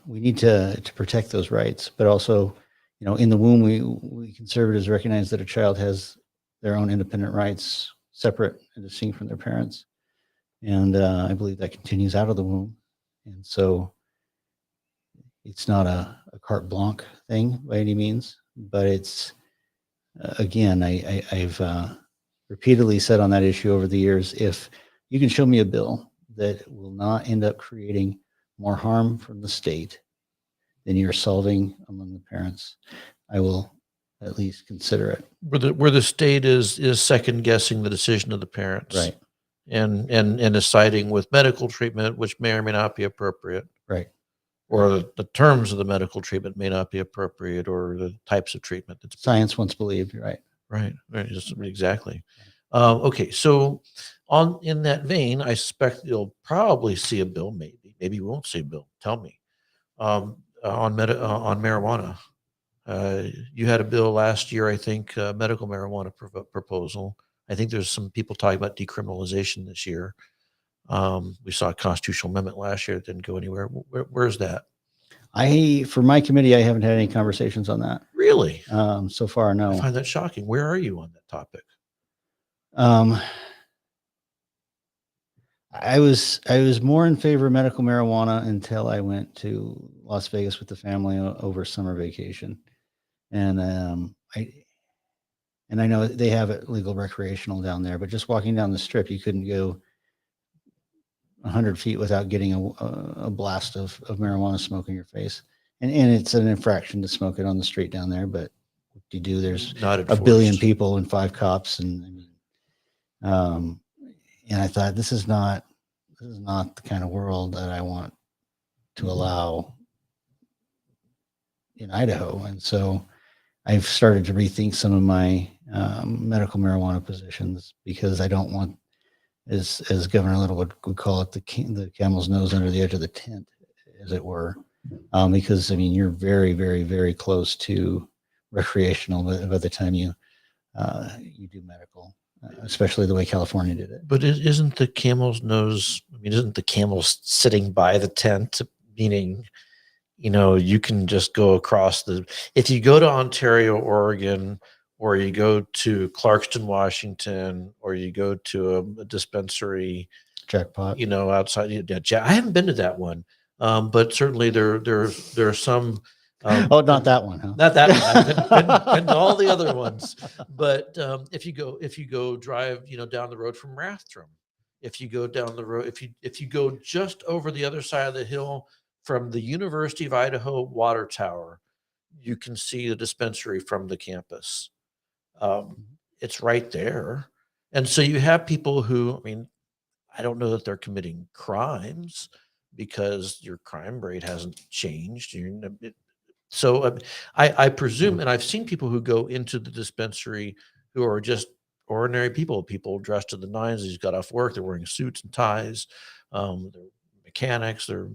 S2: need to protect those rights, but also, in the womb, we conservatives recognize that a child has their own independent rights, separate and distinct from their parents. And I believe that continues out of the womb. And so it's not a carte blanche thing by any means, but it's, again, I've repeatedly said on that issue over the years, if you can show me a bill that will not end up creating more harm from the state than you're solving among the parents, I will at least consider it.
S1: Where the state is second guessing the decision of the parents.
S2: Right.
S1: And is siding with medical treatment, which may or may not be appropriate.
S2: Right.
S1: Or the terms of the medical treatment may not be appropriate, or the types of treatment that's
S2: science once believed. Right.
S1: Right. Just exactly. Okay. So in that vein, I suspect you'll probably see a bill, maybe you won't see a bill. Tell me, on marijuana. You had a bill last year, I think, medical marijuana proposal. I think there's some people talking about decriminalization this year. We saw a constitutional amendment last year that didn't go anywhere. Where's that?
S2: For my committee, I haven't had any conversations on that.
S1: Really?
S2: So far,
S1: I
S2: no.
S1: find that shocking. Where are you on that topic?
S2: I was more in favor of medical marijuana until I went to Las Vegas with the family over summer vacation, and I know they have it legal recreational down there, but just walking down the strip, you couldn't go 100 feet without getting a blast of marijuana smoke in your face, and it's an infraction to smoke it on the street down there, but what do you do? There's
S1: Not
S2: a billion
S1: enforced.
S2: people and 5 cops, and I mean, and I thought this is not the kind of world that I want to allow in Idaho. And so I've started to rethink some of my medical marijuana positions, because I don't want, as Governor Little would call it, the camel's nose under the edge of the tent, as it were. Because I mean, you're very, very, very close to recreational by the time you do medical, especially the way California did it.
S1: But isn't the camel's nose? I mean, isn't the camel sitting by the tent? Meaning, you can just go across if you go to Ontario, Oregon, or you go to Clarkston, Washington, or you go to a dispensary,
S2: Jackpot.
S1: outside. Yeah, I haven't been to that one, but certainly there are some.
S2: Oh, not that one, huh?
S1: Not that one. I've been to all the other ones. But if you go drive, down the road from Rathdrum, if you go down the road, if you go just over the other side of the hill from the University of Idaho water tower, you can see the dispensary from the campus. It's right there. And so you have people who, I mean, I don't know that they're committing crimes, because your crime rate hasn't changed. So I presume, and I've seen people who go into the dispensary who are just ordinary people dressed to the nines. They've got off work. They're wearing suits and ties. They're mechanics. They're,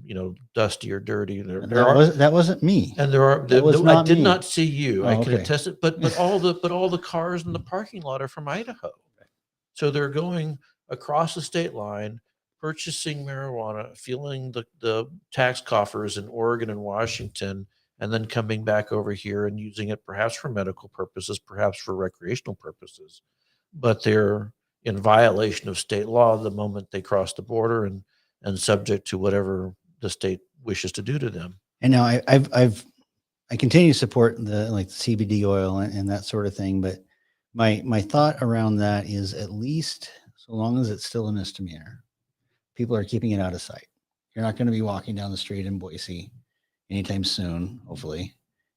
S1: dusty or dirty.
S2: That wasn't me.
S1: And there are,
S2: That was
S1: I
S2: not
S1: did
S2: me.
S1: not see you.
S2: Oh,
S1: I can
S2: okay.
S1: attest it. But all the cars in the parking lot are from Idaho. So they're going across the state line, purchasing marijuana, filling the tax coffers in Oregon and Washington, and then coming back over here and using it perhaps for medical purposes, perhaps for recreational purposes. But they're in violation of state law the moment they cross the border, and subject to whatever the state wishes to do to them.
S2: And now I continue to support the CBD oil and that sort of thing, but my thought around that is, at least so long as it's still a misdemeanor, people are keeping it out of sight. You're not going to be walking down the street in Boise anytime soon, hopefully,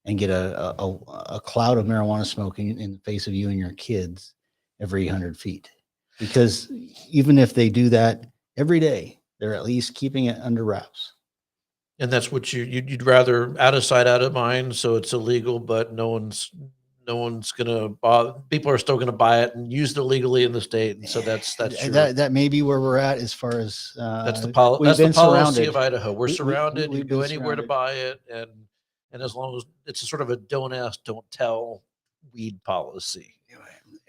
S2: and get a cloud of marijuana smoking in the face of you and your kids every 100 feet. Because even if they do that every day, they're at least keeping it under wraps.
S1: And that's what you'd rather, out of sight, out of mind. So it's illegal, but no one's gonna bother. People are still gonna buy it and use it illegally in the state. And so that's
S2: that may be where we're at, as far as
S1: that's the policy
S2: surrounded.
S1: of Idaho. We're surrounded. You
S2: We've
S1: go
S2: been
S1: anywhere to
S2: surrounded.
S1: buy it, and as long as it's a sort of a don't ask, don't tell weed policy.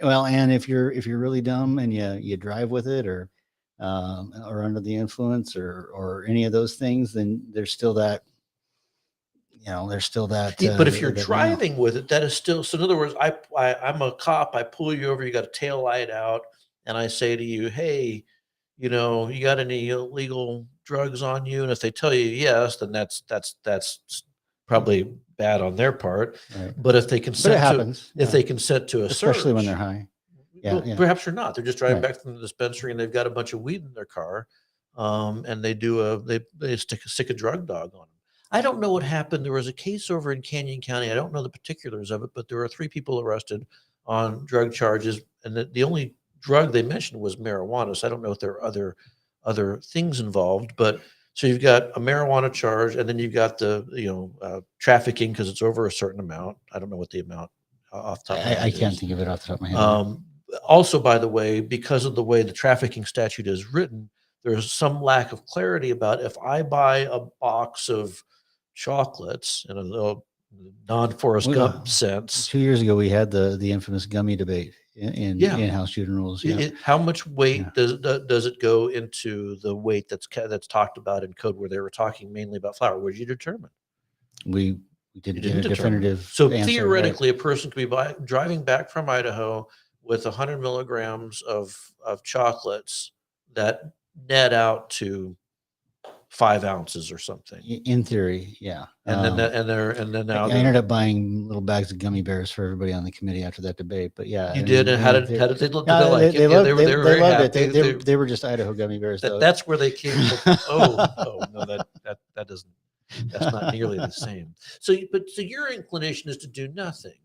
S2: Well, and if you're really dumb and you drive with it, or under the influence, or any of those things, then there's still that.
S1: But if you're driving with it, that is still. So in other words, I'm a cop. I pull you over. You got a tail light out, and I say to you, "Hey, you got any illegal drugs on you?" And if they tell you yes, then that's probably bad on their part.
S2: Right.
S1: But if they consent,
S2: it happens.
S1: If they consent to a
S2: especially
S1: search,
S2: when they're high.
S1: well, perhaps you're not. They're just driving
S2: Right.
S1: back from the dispensary and they've got a bunch of weed in their car, and they stick a drug dog on them. I don't know what happened. There was a case over in Canyon County. I don't know the particulars of it, but there were 3 people arrested on drug charges, and the only drug they mentioned was marijuana. So I don't know if there are other things involved, but so you've got a marijuana charge, and then you've got the trafficking, because it's over a certain amount. I don't know what the amount off the top of my head
S2: I can't
S1: is.
S2: think of it off the top of my head.
S1: Also, by the way, because of the way the trafficking statute is written, there's some lack of clarity about, if I buy a box of chocolates in a non-Forrest Gump sense.
S2: 2 years ago, we had the infamous gummy debate in House Student Rules.
S1: How much weight does it go into the weight that's talked about in code, where they were talking mainly about flour? What did you determine?
S2: We
S1: You
S2: didn't get
S1: didn't
S2: a
S1: determine.
S2: definitive
S1: So
S2: answer. Right.
S1: theoretically, a person could be driving back from Idaho with 100 milligrams of chocolates that net out to 5 ounces or something.
S2: In theory, yeah.
S1: And then now
S2: I ended up buying little bags of gummy bears for everybody on the committee after that debate. But yeah,
S1: you
S2: I
S1: did.
S2: mean,
S1: And how did they look? Did
S2: yeah,
S1: they like it?
S2: they
S1: Yeah,
S2: loved,
S1: they were very
S2: loved
S1: happy.
S2: it. They were just Idaho gummy bears, though.
S1: That's where they came from. Oh no, that doesn't. That's not nearly the same. So your inclination is to do nothing.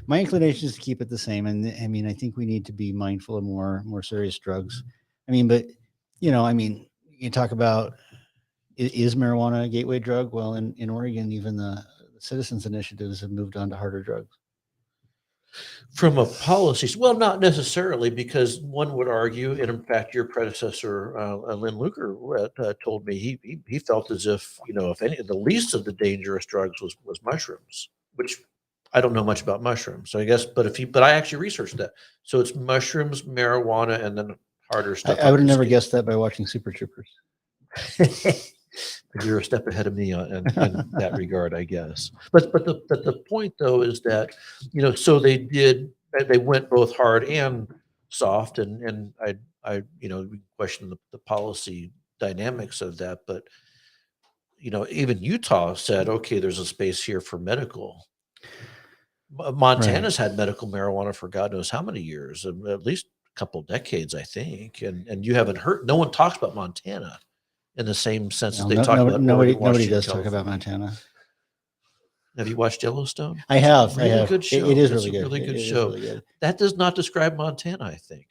S2: My inclination is to keep it the same. And I mean, I think we need to be mindful of more serious drugs. I mean, but you talk about, is marijuana a gateway drug? Well, in Oregon, even the citizens initiatives have moved on to harder drugs.
S1: From a policy, well, not necessarily, because one would argue, and in fact, your predecessor, Lynn Luker, told me he felt as if, if any, the least of the dangerous drugs was mushrooms, which I don't know much about mushrooms. So I guess, but I actually researched that. So it's mushrooms, marijuana, and then harder stuff.
S2: I would have never guessed that by watching Super Troopers.
S1: You're a step ahead of me in that regard, I guess. But the point though is that, so they went both hard and soft, and I we question the policy dynamics of that, but even Utah said, okay, there's a space here for medical. Montana's had medical marijuana for God knows how many years, at least a couple decades, I think, and you haven't heard, no one talks about Montana in the same sense as they talk about
S2: nobody
S1: Oregon, Washington,
S2: does
S1: California.
S2: talk about Montana.
S1: Have you watched Yellowstone?
S2: I have.
S1: Really good show.
S2: It is
S1: It's
S2: really
S1: a
S2: good.
S1: really good
S2: It
S1: show.
S2: Really good.
S1: That does not describe Montana, I think.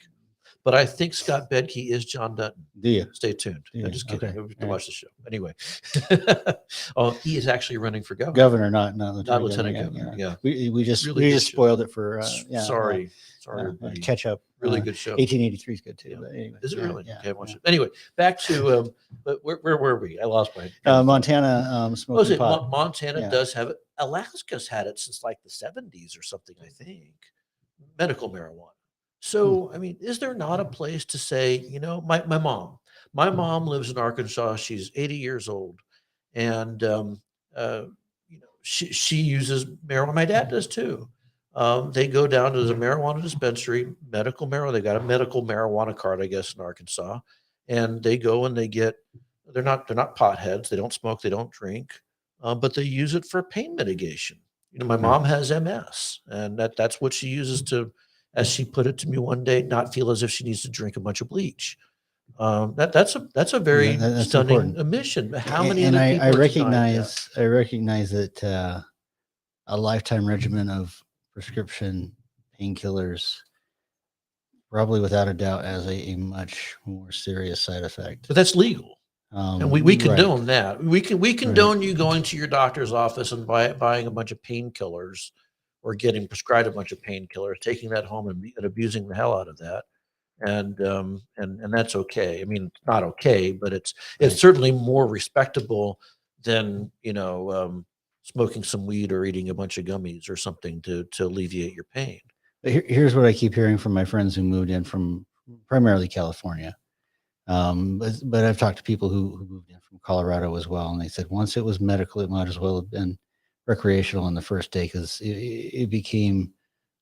S1: But I think Scott Bedke is John Dutton.
S2: Do you?
S1: Stay tuned.
S2: Do you?
S1: I'm just kidding.
S2: Okay.
S1: We have to watch the show. Anyway. Oh, he is actually running for governor.
S2: Governor, not
S1: lieutenant governor. Yeah.
S2: We just
S1: Really good
S2: spoiled it for
S1: sorry, everybody.
S2: catch up.
S1: Really good show.
S2: 1883 is good too.
S1: Yeah.
S2: But anyway,
S1: Is it really? Okay, watch it. Anyway, back to but where were we? I lost my
S2: Montana smoking pot.
S1: Montana does have it. Alaska's had it since like the 70s or something, I think. Medical marijuana. So, I mean, is there not a place to say, my mom lives in Arkansas. She's 80 years old, and she uses marijuana. My dad does too. They go down to the marijuana dispensary, medical marijuana. They got a medical marijuana card, I guess, in Arkansas, and they go and they get. They're not potheads. They don't smoke. They don't drink, but they use it for pain mitigation. My mom has MS, and that's what she uses to, as she put it to me one day, not feel as if she needs to drink a bunch of bleach. That's a very stunning
S2: important.
S1: Omission. How many?
S2: And
S1: other people
S2: I recognize that a lifetime regimen of prescription painkillers, probably without a doubt, has a much more serious side effect.
S1: But that's legal. And we condone that. We condone you going to your doctor's office and buying a bunch of painkillers, or getting prescribed a bunch of painkillers, taking that home and abusing the hell out of that, and that's okay. I mean, it's not okay, but it's certainly more respectable than smoking some weed or eating a bunch of gummies or something to alleviate your pain.
S2: Here's what I keep hearing from my friends who moved in from primarily California. But I've talked to people who moved in from Colorado as well, and they said once it was medical, it might as well have been recreational on the first day, because it became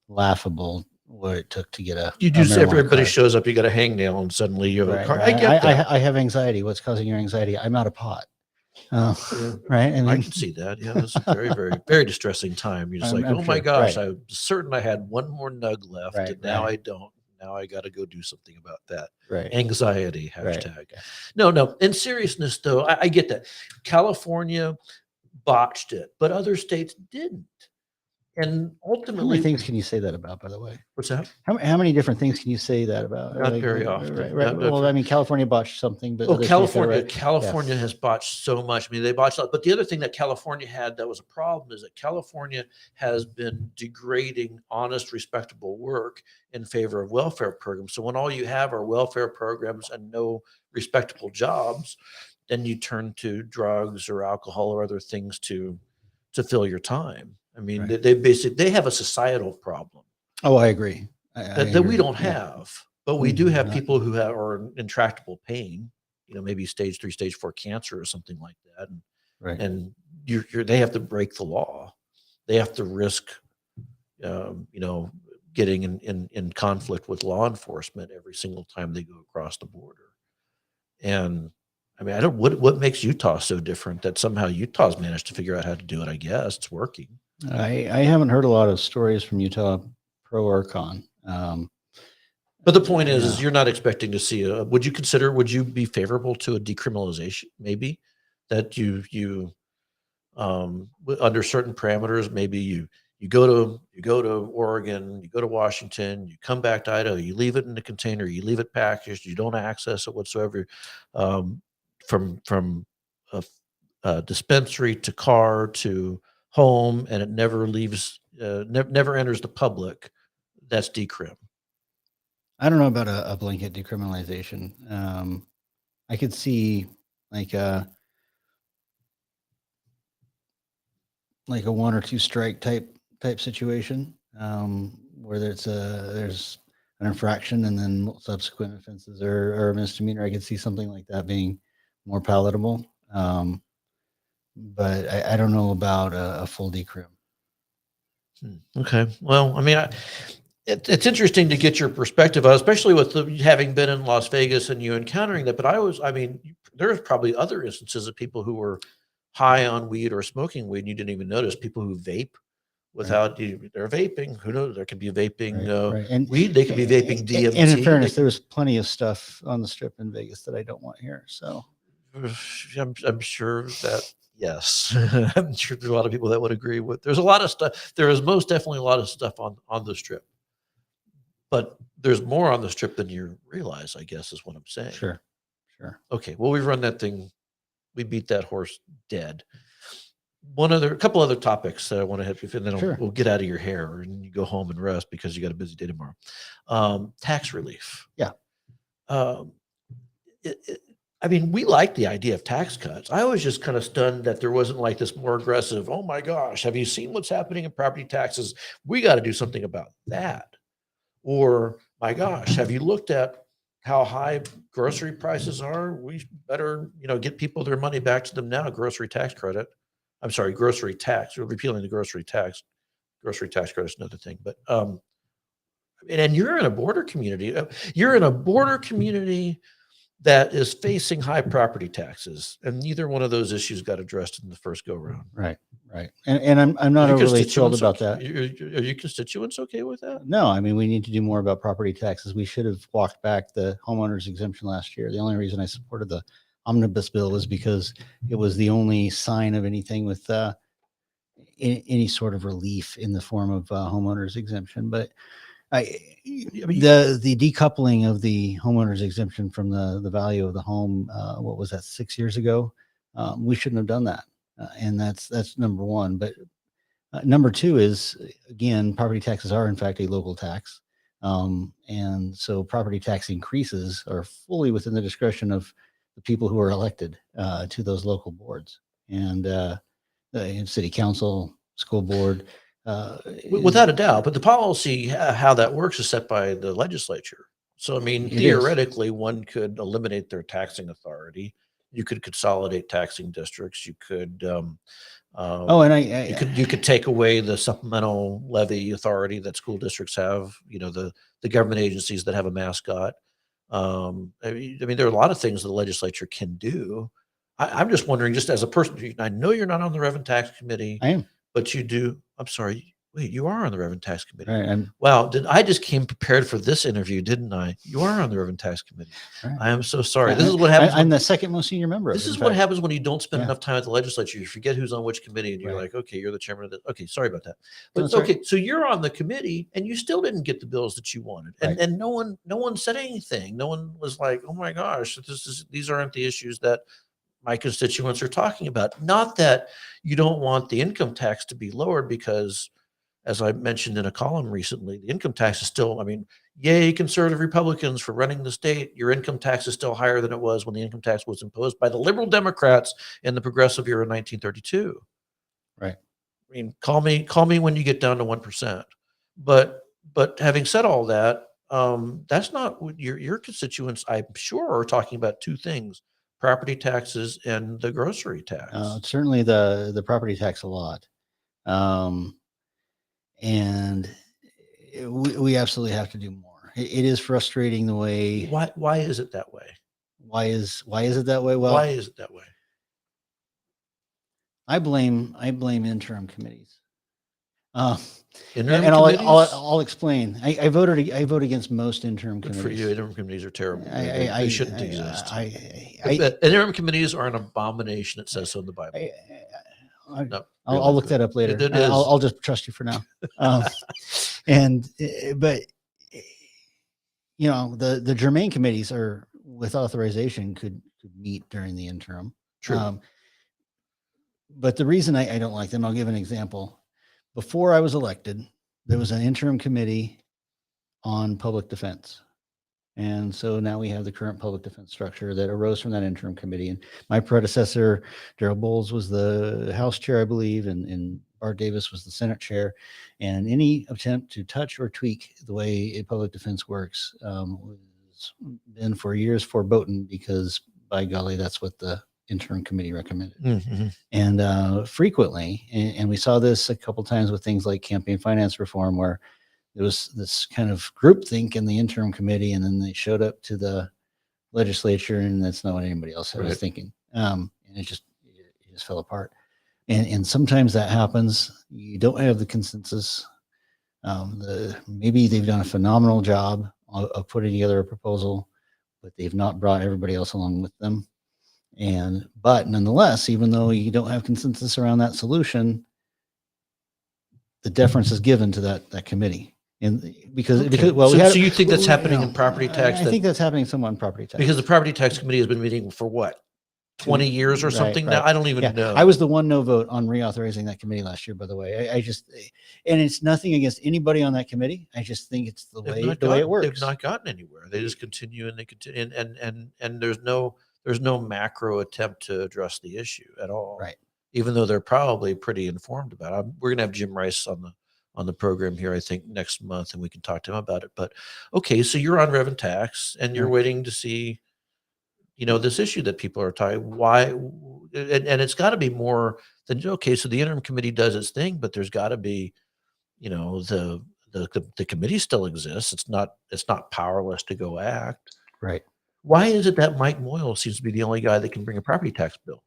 S2: laughable what it took to get a.
S1: You just everybody shows up, you got a hangnail, and suddenly you have a car. I get that.
S2: I have anxiety. What's causing your anxiety? I'm out of pot.
S1: Yeah.
S2: Right.
S1: I can see that. Yeah, that's a very, very, very distressing time. You're just oh my gosh, I'm certain I had one more nug left, and now I don't. Now I got to go do something about that.
S2: Right.
S1: Anxiety hashtag. Right. No. In seriousness, though, I get that. California botched it, but other states didn't. And ultimately,
S2: how many things can you say that about, by the way?
S1: What's that?
S2: How many different things can you say that about?
S1: Not very often.
S2: Right. Well, I mean, California botched something, but
S1: California has botched so much. I mean, they botched a lot. But the other thing that California had that was a problem is that California has been degrading honest, respectable work in favor of welfare programs. So when all you have are welfare programs and no respectable jobs, then you turn to drugs or alcohol or other things to fill your time. I mean, they have a societal problem.
S2: Oh, I agree.
S1: That we don't have, but we do have people who are in intractable pain, maybe stage 3, stage 4 cancer or something like that. And they have to break the law. They have to risk, getting in conflict with law enforcement every single time they go across the border. And I mean, I don't, what makes Utah so different that somehow Utah's managed to figure out how to do it? I guess it's working.
S2: I haven't heard a lot of stories from Utah, pro or con.
S1: But the point is
S2: Yeah.
S1: you're not expecting to see would you be favorable to a decriminalization? Maybe that under certain parameters, maybe you go to Oregon, you go to Washington, you come back to Idaho, you leave it in the container, you leave it packaged, you don't access it whatsoever, from a dispensary to car to home, and it never leaves, never enters the public. That's decrim.
S2: I don't know about a blanket decriminalization. I could see like a 1 or 2 strike type situation, where there's an infraction and then subsequent offenses or a misdemeanor. I could see something like that being more palatable. But I don't know about a full decrim.
S1: Okay. Well, I mean, it's interesting to get your perspective, especially with having been in Las Vegas and you encountering that. But there's probably other instances of people who were high on weed or smoking weed and you didn't even notice. People who vape without they're vaping. Who knows? There could be vaping
S2: Right. And
S1: weed. They could be vaping DMT.
S2: And in fairness, there was plenty of stuff on the strip in Vegas that I don't want here. So
S1: I'm sure that, yes, I'm sure there's a lot of people that would agree with. There's a lot of stuff. There is most definitely a lot of stuff on the strip, but there's more on the strip than you realize, I guess, is what I'm saying.
S2: Sure.
S1: Okay. Well, we've run that thing. We beat that horse dead. A couple other topics that I want to hit, and then we'll get out of your hair and you go home and rest because you got a busy day tomorrow. Tax relief.
S2: Yeah.
S1: I mean, we like the idea of tax cuts. I was just kind of stunned that there wasn't like this more aggressive, oh my gosh, have you seen what's happening in property taxes? We got to do something about that. Or, my gosh, have you looked at how high grocery prices are? We better, get people their money back to them now. Grocery tax credit. I'm sorry, grocery tax. We're repealing the grocery tax. Grocery tax credit is another thing. But, and you're in a border community. You're in a border community that is facing high property taxes, and neither one of those issues got addressed in the first go round.
S2: Right. And I'm not overly thrilled about that.
S1: Are your constituents okay with that?
S2: No, I mean, we need to do more about property taxes. We should have walked back the homeowners exemption last year. The only reason I supported the omnibus bill was because it was the only sign of anything with any sort of relief in the form of homeowners exemption. But the decoupling of the homeowners exemption from the value of the home, what was that, 6 years ago? We shouldn't have done that. And that's number one. But number two is, again, property taxes are in fact a local tax. And so property tax increases are fully within the discretion of the people who are elected to those local boards and the city council, school board.
S1: Without a doubt, but the policy, how that works, is set by the legislature. So, I mean, theoretically, one could eliminate their taxing authority. You could consolidate taxing districts. You could, you could take away the supplemental levy authority that school districts have. The government agencies that have a mascot. I mean, there are a lot of things the legislature can do. I'm just wondering, just as a person, I know you're not on the Rev and Tax Committee.
S2: I am.
S1: But you do. I'm sorry. Wait, you are on the Rev and Tax Committee.
S2: Right,
S1: wow. I just came prepared for this interview, didn't I? You are on the Rev and Tax Committee.
S2: Right.
S1: I am so sorry. This is what happens.
S2: I'm the second most senior member.
S1: This is what happens when you don't spend enough time at the legislature. You forget who's on which committee, and you're like, okay, you're the chairman of this. Okay, sorry about that. But okay, so you're on the committee, and you still didn't get the bills that you wanted, and no one said anything. No one was like, oh my gosh, these aren't the issues that my constituents are talking about. Not that you don't want the income tax to be lowered, because, as I mentioned in a column recently, the income tax is still, I mean, yay, conservative Republicans for running the state. Your income tax is still higher than it was when the income tax was imposed by the liberal Democrats in the progressive era in 1932.
S2: Right.
S1: I mean, call me when you get down to 1%. But having said all that, that's not what your constituents, I'm sure, are talking about two things: property taxes and the grocery tax.
S2: Certainly the property tax a lot. And we absolutely have to do more. It is frustrating the way.
S1: Why is it that way?
S2: Why is it that way? Well,
S1: Why is it that way?
S2: I blame interim committees.
S1: Interim
S2: And
S1: committees?
S2: I'll explain. I vote against most interim
S1: Good
S2: committees.
S1: for you. Interim committees are terrible. They shouldn't exist. Interim committees are an abomination. It says so in the Bible. No,
S2: I'll look that up later.
S1: It is.
S2: I'll just trust you for now. But you know, the germane committees are with authorization could meet during the interim.
S1: True.
S2: But the reason I don't like them, I'll give an example. Before I was elected, there was an interim committee on public defense. And so now we have the current public defense structure that arose from that interim committee. And my predecessor, Darrell Bowles, was the House chair, I believe, and Bart Davis was the Senate chair. And any attempt to touch or tweak the way a public defense works was been for years foreboding, because by golly, that's what the interim committee recommended.
S1: Mm-hmm.
S2: And frequently, and we saw this a couple times with things like campaign finance reform, where there was this kind of groupthink in the interim committee, and then they showed up to the legislature, and that's not what anybody else was thinking. And it just fell apart. And sometimes that happens. You don't have the consensus. Maybe they've done a phenomenal job of putting together a proposal, but they've not brought everybody else along with them. But nonetheless, even though you don't have consensus around that solution, the deference is given to that committee. And because
S1: so you think that's happening in property tax?
S2: I think that's happening somewhat in property tax,
S1: because the property tax committee has been meeting for what, 20 years or something now? I don't even know.
S2: I was the one no vote on reauthorizing that committee last year, by the way. I just, and it's nothing against anybody on that committee. I just think it's the way it works.
S1: They've not gotten anywhere. They just continue and they continue, and there's no macro attempt to address the issue at all.
S2: Right.
S1: Even though they're probably pretty informed about it. We're going to have Jim Rice on the program here, I think, next month, and we can talk to him about it. But okay, so you're on rev and tax, and you're waiting to see, this issue that people are talking. Why? And it's got to be more than, okay, so the interim committee does its thing, but there's got to be, the committee still exists. It's not powerless to go act.
S2: Right.
S1: Why is it that Mike Moyle seems to be the only guy that can bring a property tax bill?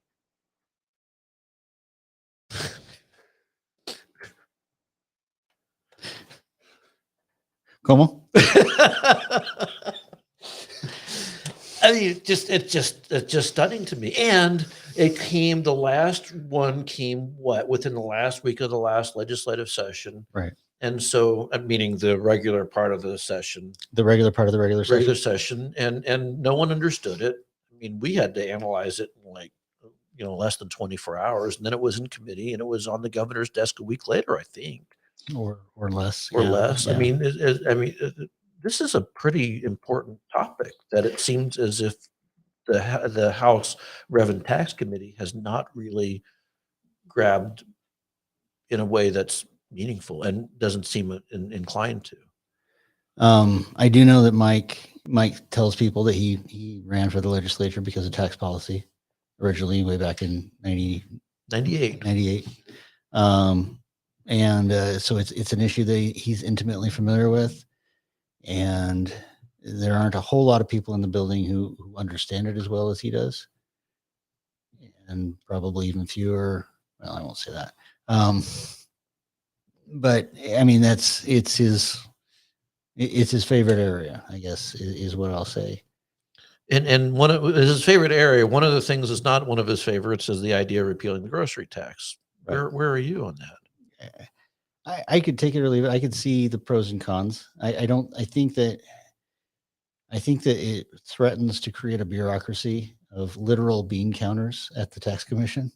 S2: ¿Cómo?
S1: I mean, it's just stunning to me. And the last one came within the last week of the last legislative session.
S2: Right.
S1: And so, meaning the regular part of the session.
S2: The regular part of the regular
S1: session. And no one understood it. I mean, we had to analyze it in less than 24 hours. And then it was in committee, and it was on the governor's desk a week later, I think.
S2: Or less.
S1: Or less. Yeah. I mean, this is a pretty important topic that it seems as if the House Rev and Tax Committee has not really grabbed in a way that's meaningful and doesn't seem inclined to.
S2: I do know that Mike tells people that he ran for the legislature because of tax policy originally, way back in
S1: 98.
S2: So it's an issue that he's intimately familiar with, and there aren't a whole lot of people in the building who understand it as well as he does, and probably even fewer. Well, I won't say that. But I mean, it's his favorite area, I guess, is what I'll say.
S1: And one of his favorite area, one of the things that's not one of his favorites, is the idea of repealing the grocery tax. Right. Where are you on that?
S2: I could take it or leave it. I could see the pros and cons. I think that it threatens to create a bureaucracy of literal bean counters at the tax commission.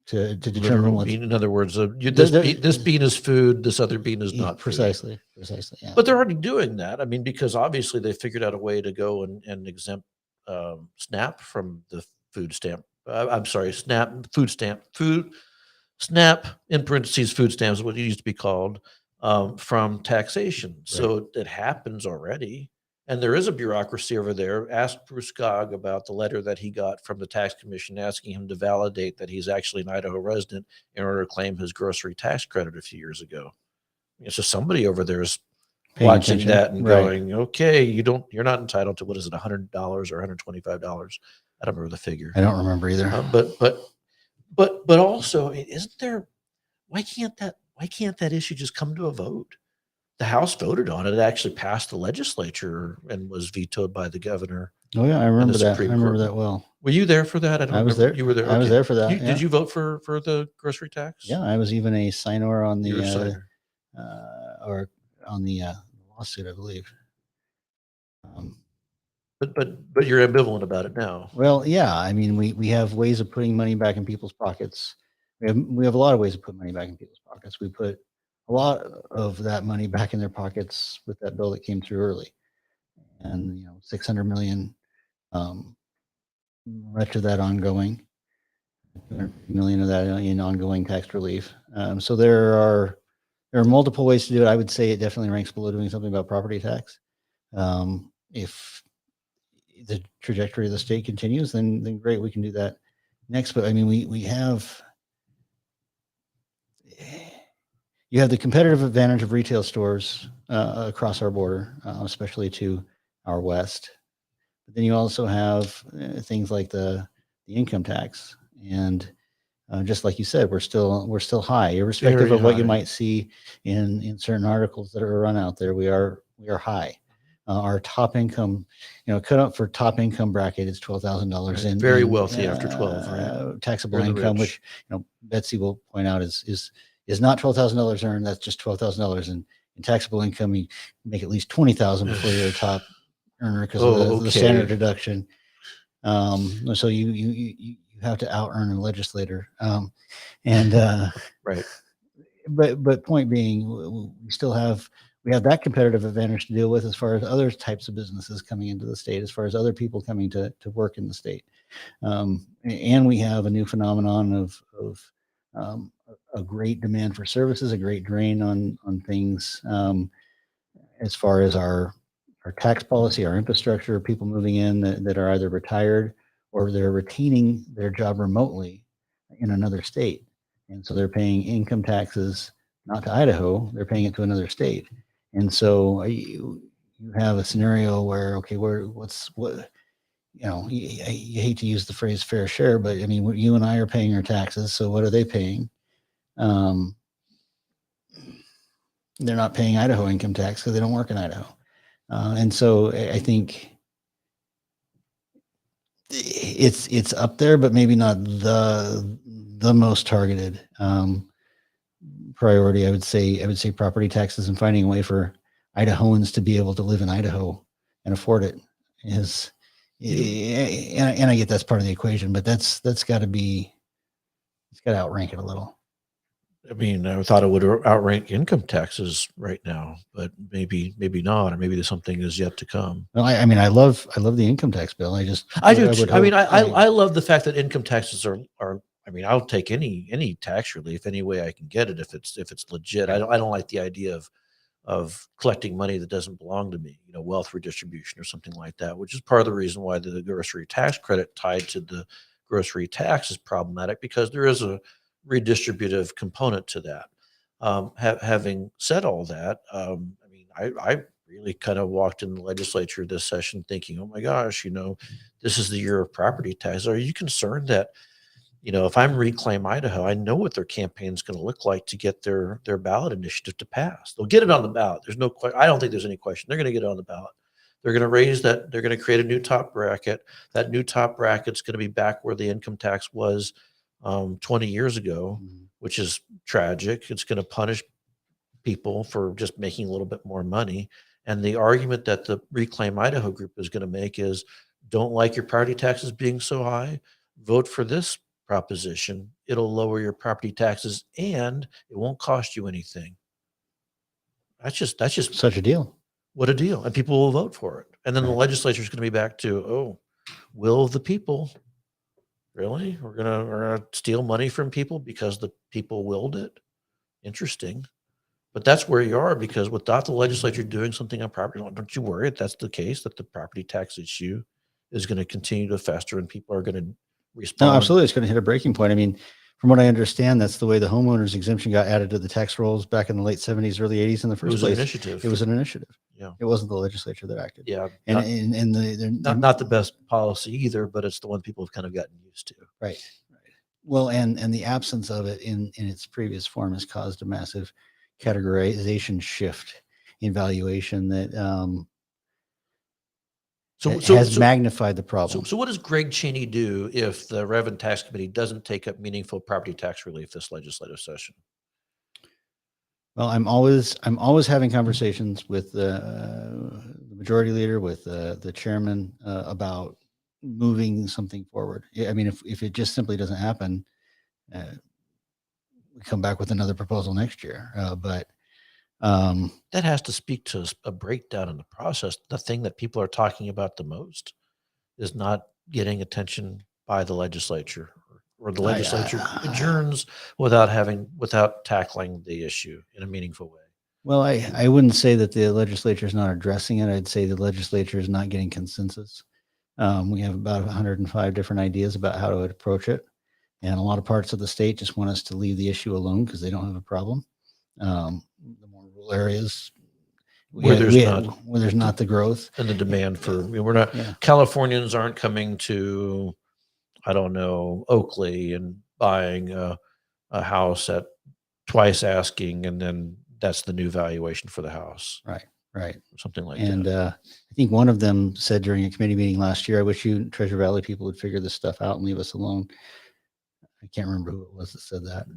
S2: To determine what,
S1: in other words, this bean is food, this other bean is not
S2: precisely.
S1: Food.
S2: Yeah.
S1: But they're already doing that. I mean, because obviously they figured out a way to go and exempt SNAP from the food stamp. SNAP in parentheses food stamps, what it used to be called, from taxation. Right. So it happens already. And there is a bureaucracy over there. Ask Bruce Gogg about the letter that he got from the tax commission asking him to validate that he's actually an Idaho resident in order to claim his grocery tax credit a few years ago. So somebody over there is
S2: Paying
S1: watching
S2: attention.
S1: that and
S2: Right.
S1: going, okay, you're not entitled to, what is it, $100 or $125? I don't remember the figure.
S2: I don't remember either.
S1: But also, isn't there, why can't that issue just come to a vote? The House voted on it. It actually passed the legislature and was vetoed by the governor.
S2: Oh yeah, I remember that. I
S1: Supreme
S2: remember
S1: Court.
S2: that well.
S1: Were you there for that?
S2: I was there.
S1: You were there.
S2: I was
S1: Okay.
S2: there for that.
S1: Did you vote for the grocery tax?
S2: Yeah, I was even a signer on
S1: You were a
S2: the
S1: signer.
S2: or on the lawsuit, I believe.
S1: But you're ambivalent about it now.
S2: Well, yeah, I mean, we have ways of putting money back in people's pockets. We have a lot of ways to put money back in people's pockets. We put a lot of that money back in their pockets with that bill that came through early, and 600 million. Much of that ongoing, 250 million of that in ongoing tax relief. So there are multiple ways to do it. I would say it definitely ranks below doing something about property tax. If the trajectory of the state continues, then great, we can do that next. But I mean, you have the competitive advantage of retail stores across our border, especially to our west. But then you also have things like the income tax, and just like you said, we're still high, irrespective
S1: Very
S2: of what you
S1: high.
S2: might see in certain articles that are run out there. We are high. Our top income, cut up for top income bracket is $12,000
S1: Right.
S2: in
S1: Very wealthy after 12, right?
S2: Taxable
S1: You're the
S2: income,
S1: rich.
S2: which Betsy will point out is not $12,000 earned. That's just $12,000 in taxable income. You make at least $20,000 before you're a top earner because of the standard deduction. So you have to out earn a legislator.
S1: Right.
S2: But point being, we have that competitive advantage to deal with as far as other types of businesses coming into the state, as far as other people coming to work in the state. And we have a new phenomenon of a great demand for services, a great drain on things as far as our tax policy, our infrastructure, people moving in that are either retired or they're retaining their job remotely in another state. And so they're paying income taxes, not to Idaho, they're paying it to another state. And so you have a scenario where, okay, you hate to use the phrase fair share, but I mean, you and I are paying our taxes. So what are they paying? They're not paying Idaho income tax because they don't work in Idaho. And so I think it's up there, but maybe not the most targeted priority. I would say property taxes and finding a way for Idahoans to be able to live in Idaho and afford it is, and I get that's part of the equation, but that's got to outrank it a little.
S1: I mean, I thought it would outrank income taxes right now, but maybe not, or maybe something is yet to come.
S2: No, I mean, I love the income tax bill. I do.
S1: I love the fact that income taxes are. I mean, I'll take any tax relief any way I can get it if it's legit. I don't like the idea of collecting money that doesn't belong to me. Wealth redistribution or something like that, which is part of the reason why the grocery tax credit tied to the grocery tax is problematic, because there is a redistributive component to that. Having said all that, I mean, I really kind of walked in the legislature this session thinking, oh my gosh, this is the year of property tax. Are you concerned that, if I'm Reclaim Idaho, I know what their campaign is going to look like to get their ballot initiative to pass. They'll get it on the ballot. There's no question. I don't think there's any question. They're going to get it on the ballot. They're going to raise that. They're going to create a new top bracket. That new top bracket's going to be back where the income tax was 20 years ago, which is tragic. It's going to punish people for just making a little bit more money. And the argument that the Reclaim Idaho group is going to make is, don't like your property taxes being so high, vote for this proposition. It'll lower your property taxes and it won't cost you anything. That's just
S2: such a deal.
S1: What a deal. And people will vote for it. And then the legislature is going to be back to, will of the people. Really? We're gonna steal money from people because the people willed it? Interesting. But that's where you are, because without the legislature doing something on property law, don't you worry if that's the case, that the property tax issue is going to continue to fester and people are going to
S2: No,
S1: respond.
S2: absolutely. It's going to hit a breaking point. I mean, from what I understand, that's the way the homeowners exemption got added to the tax rolls back in the late 70s, early 80s in the
S1: It
S2: first
S1: was an
S2: place.
S1: initiative.
S2: It was an initiative.
S1: Yeah.
S2: It wasn't the legislature that acted.
S1: Yeah.
S2: And
S1: Not the best policy either, but it's the one people have kind of gotten used to.
S2: right. Well, and the absence of it in its previous form has caused a massive categorization shift in valuation that has magnified the problem.
S1: So what does Greg Chaney do if the Revenue Tax Committee doesn't take up meaningful property tax relief this legislative session?
S2: Well, I'm always having conversations with the majority leader, with the chairman about moving something forward. I mean, if it just simply doesn't happen, we come back with another proposal next year. But
S1: that has to speak to a breakdown in the process. The thing that people are talking about the most is not getting attention by the legislature, or the legislature adjourns without tackling the issue in a meaningful way.
S2: Well, I wouldn't say that the legislature is not addressing it. I'd say the legislature is not getting consensus. We have about 105 different ideas about how to approach it. And a lot of parts of the state just want us to leave the issue alone because they don't have a problem. The more rural areas where there's not the growth
S1: and the demand for, we're not, Californians aren't coming to, I don't know, Oakley and buying a house at twice asking, and then that's the new valuation for the house.
S2: Right.
S1: Something like
S2: that.
S1: And
S2: I think one of them said during a committee meeting last year, I wish you Treasure Valley people would figure this stuff out and leave us alone. I can't remember who it was that said that.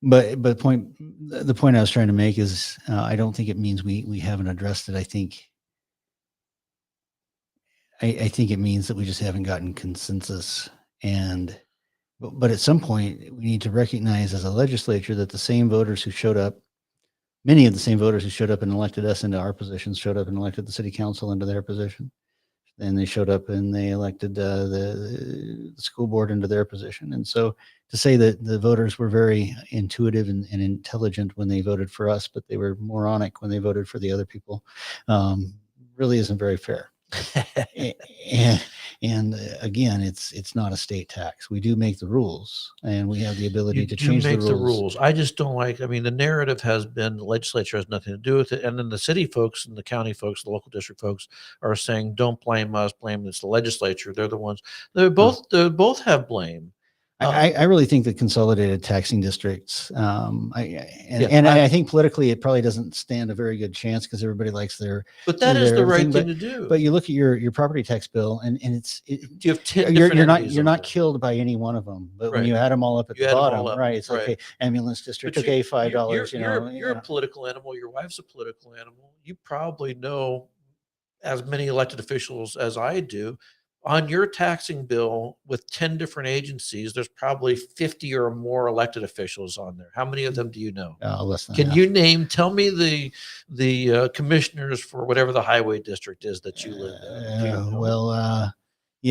S2: But the point I was trying to make is I don't think it means we haven't addressed it. I think it means that we just haven't gotten consensus. But at some point we need to recognize as a legislature that the same voters who showed up, many of the same voters who showed up and elected us into our positions, showed up and elected the city council into their position. And they showed up and they elected the school board into their position. And so to say that the voters were very intuitive and intelligent when they voted for us, but they were moronic when they voted for the other people, really isn't very fair. And again, it's not a state tax. We do make the rules, and we have the ability to change the rules.
S1: I just don't like, I mean, the narrative has been the legislature has nothing to do with it. And then the city folks and the county folks, the local district folks are saying, don't blame us, blame it's the legislature. They're the ones, they both have blame.
S2: I really think that consolidated taxing districts, I think politically it probably doesn't stand a very good chance because everybody likes their.
S1: But that is the right thing to do.
S2: But you look at your property tax bill, and
S1: you have 10
S2: you're not killed by any one of them. But when you add them all up at the bottom, right? It's okay. Ambulance district, okay, $5.
S1: You're a political animal. Your wife's a political animal. You probably know as many elected officials as I do. On your taxing bill with 10 different agencies, there's probably 50 or more elected officials on there. How many of them do you know?
S2: Less than
S1: Can
S2: half.
S1: you name, tell me the commissioners for whatever the highway district is that you live in? Do you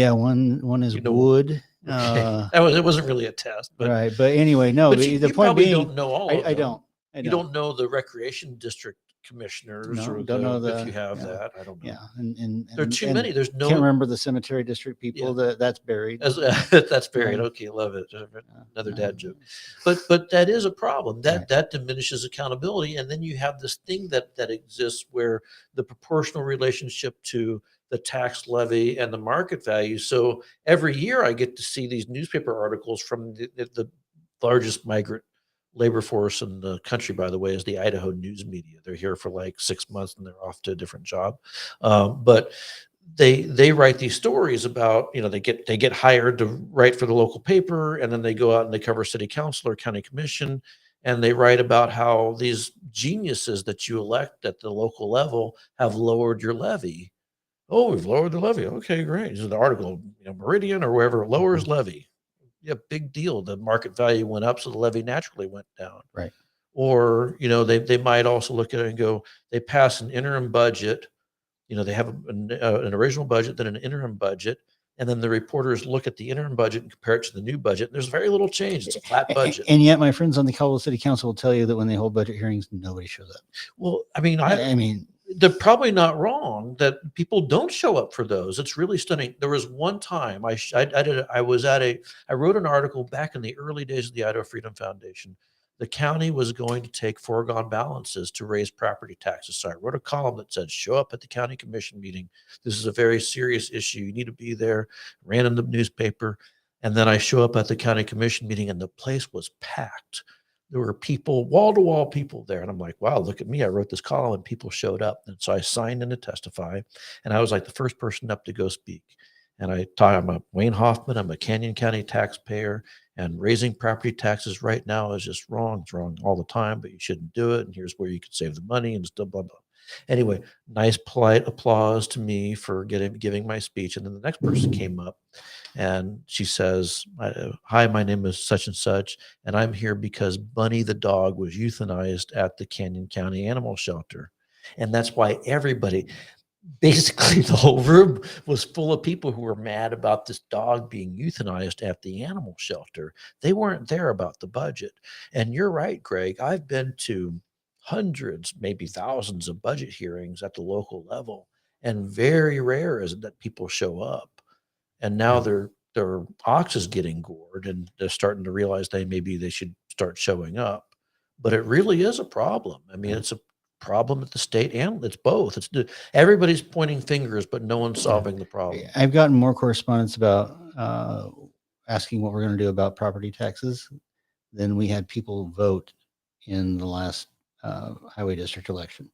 S1: know?
S2: One is Wood.
S1: Okay. It wasn't really a test, but
S2: right. But anyway, no,
S1: but
S2: the
S1: you
S2: point being,
S1: don't know all of them.
S2: I don't.
S1: You don't know the recreation district commissioners, or
S2: don't know
S1: if you have that. I don't know.
S2: Yeah, and
S1: there are too many. There's no.
S2: Can't remember the cemetery district people. That's buried.
S1: That's buried. Okay, love it. Another dad joke. But that is a problem. That diminishes accountability, and then you have this thing that exists where the proportional relationship to the tax levy and the market value. So every year I get to see these newspaper articles from the largest migrant labor force in the country, by the way, is the Idaho News Media. They're here for like 6 months and they're off to a different job. But they write these stories about, they get hired to write for the local paper, and then they go out and they cover city council or county commission, and they write about how these geniuses that you elect at the local level have lowered your levy. Oh, we've lowered the levy. Okay, great. This is the article, Meridian or wherever lowers levy. Yeah, big deal. The market value went up, so the levy naturally went down.
S2: Right.
S1: Or, they might also look at it and go, they pass an interim budget. They have an original budget, then an interim budget. And then the reporters look at the interim budget and compare it to the new budget. And there's very little change. It's a flat budget.
S2: And yet my friends on the Colorado City Council will tell you that when they hold budget hearings, nobody shows up.
S1: Well, I mean,
S2: I mean,
S1: they're probably not wrong that people don't show up for those. It's really stunning. There was one time I wrote an article back in the early days of the Idaho Freedom Foundation. The county was going to take foregone balances to raise property taxes. So I wrote a column that said, show up at the county commission meeting. This is a very serious issue. You need to be there. Ran in the newspaper. And then I show up at the county commission meeting and the place was packed. There were people, wall-to-wall people there. And I'm like, wow, look at me. I wrote this column and people showed up. And so I signed in to testify. And I was like the first person up to go speak. And I'm a Wayne Hoffman. I'm a Canyon County taxpayer. And raising property taxes right now is just wrong. It's wrong all the time, but you shouldn't do it. And here's where you could save the money and still blah, blah. Anyway, nice, polite applause to me for giving my speech. And then the next person came up and she says, hi, my name is such and such, and I'm here because Bunny the dog was euthanized at the Canyon County Animal Shelter. And that's why everybody, basically the whole room was full of people who were mad about this dog being euthanized at the animal shelter. They weren't there about the budget. And you're right, Greg. I've been to hundreds, maybe thousands of budget hearings at the local level, and very rare is it that people show up. And now their ox is getting gored, and they're starting to realize maybe they should start showing up. But it really is a problem. I mean, it's a problem at the state and it's both. Everybody's pointing fingers, but no one's solving the problem.
S2: I've gotten more correspondence about asking what we're going to do about property taxes than we had people vote in the last highway district election.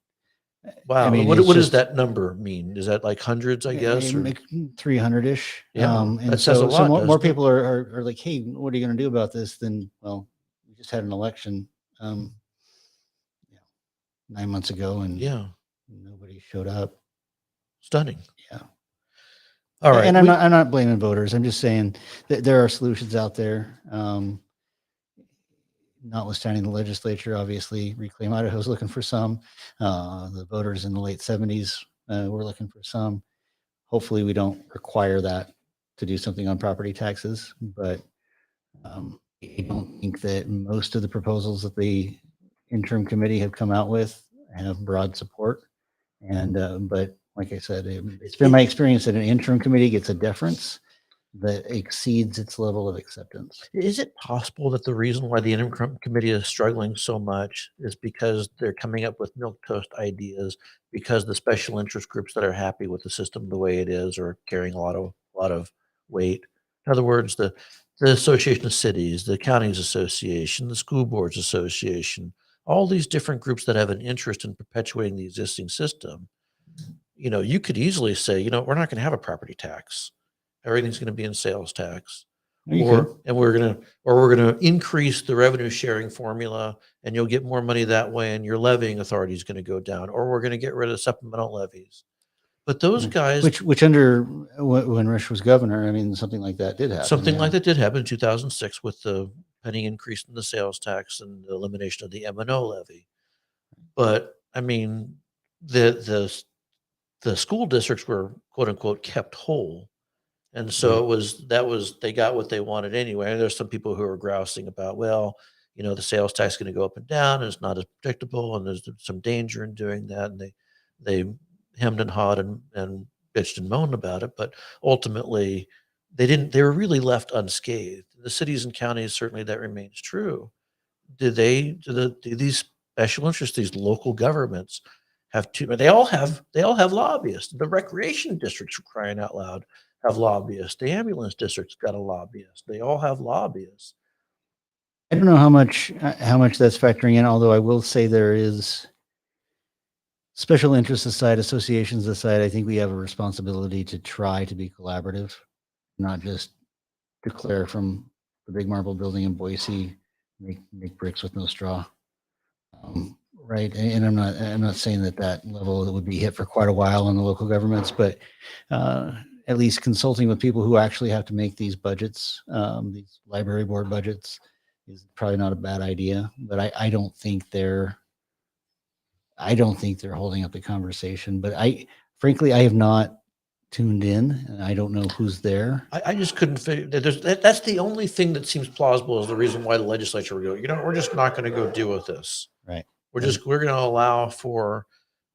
S1: Wow.
S2: I mean,
S1: what does that number mean? Is that like hundreds, I guess? Or?
S2: 300-ish.
S1: Yeah,
S2: and
S1: that says a lot,
S2: more
S1: doesn't it?
S2: people are like, hey, what are you going to do about this? Then, well, we just had an election 9 months ago and nobody showed up.
S1: Stunning.
S2: Yeah.
S1: All right.
S2: And I'm not blaming voters. I'm just saying that there are solutions out there. Notwithstanding the legislature, obviously, Reclaim Idaho is looking for some. The voters in the late 70s were looking for some. Hopefully, we don't require that to do something on property taxes. But I don't think that most of the proposals that the interim committee have come out with have broad support. And but like I said, it's been my experience that an interim committee gets a deference that exceeds its level of acceptance.
S1: Is it possible that the reason why the interim committee is struggling so much is because they're coming up with milquetoast ideas, because the special interest groups that are happy with the system the way it is are carrying a lot of weight? In other words, the Association of Cities, the Counties Association, the School Boards Association, all these different groups that have an interest in perpetuating the existing system. You could easily say, we're not going to have a property tax. Everything's going to be in sales tax, we're going to increase the revenue sharing formula, and you'll get more money that way, and your levying authority is going to go down, or we're going to get rid of supplemental levies. But those guys,
S2: which under when Rush was governor, I mean, something like that did happen.
S1: Something like that did happen in 2006 with the penny increase in the sales tax and the elimination of the M&O levy. But I mean, the school districts were quote unquote kept whole. And so they got what they wanted anyway. And there's some people who are grousing about, the sales tax is going to go up and down, and it's not as predictable, and there's some danger in doing that. And they hemmed and hawed and bitched and moaned about it. But ultimately, they were really left unscathed. In the cities and counties, certainly that remains true. Do these special interests, these local governments, they all have lobbyists. The recreation districts, for crying out loud, have lobbyists. The ambulance district's got a lobbyist. They all have lobbyists.
S2: I don't know how much that's factoring in, although I will say there is special interests aside, associations aside, I think we have a responsibility to try to be collaborative, not just declare from the big marble building in Boise, make bricks with no straw. Right. And I'm not saying that level would be hit for quite a while in the local governments, but at least consulting with people who actually have to make these budgets, these library board budgets, is probably not a bad idea. But I don't think they're holding up the conversation. But frankly, I have not tuned in, and I don't know who's there.
S1: I just couldn't figure that's the only thing that seems plausible is the reason why the legislature would go, we're just not going to go deal with this.
S2: Right.
S1: We're going to allow for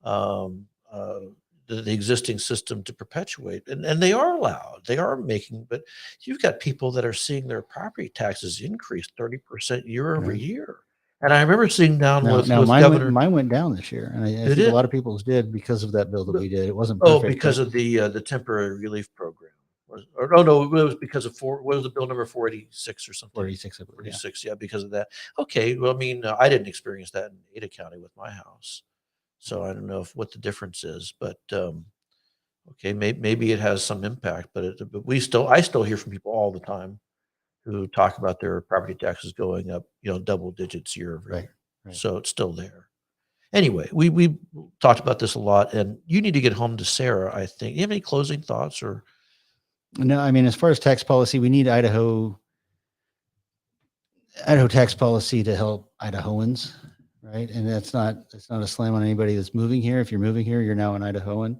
S1: um, uh, the existing system to perpetuate, and they are allowed. They are making, but you've got people that are seeing their property taxes increase 30% year over
S2: Right.
S1: year. And I remember sitting down with
S2: mine went down this year, and I think
S1: did
S2: a lot of people's did because of that bill that we did. It wasn't perfect.
S1: because of the temporary relief program. No, it was because of what was the bill number 486 or something?
S2: 486, I believe.
S1: 46, yeah, because of that. Okay, well, I mean, I didn't experience that in Ada County with my house, so I don't know what the difference is, but okay, maybe it has some impact, but I still hear from people all the time who talk about their property taxes going up, double digits year over year.
S2: Right.
S1: So it's still there. Anyway, we talked about this a lot, and you need to get home to Sarah, I think. You have any closing thoughts or?
S2: No, I mean, as far as tax policy, we need Idaho tax policy to help Idahoans, right? And it's not a slam on anybody that's moving here. If you're moving here, you're now an Idahoan.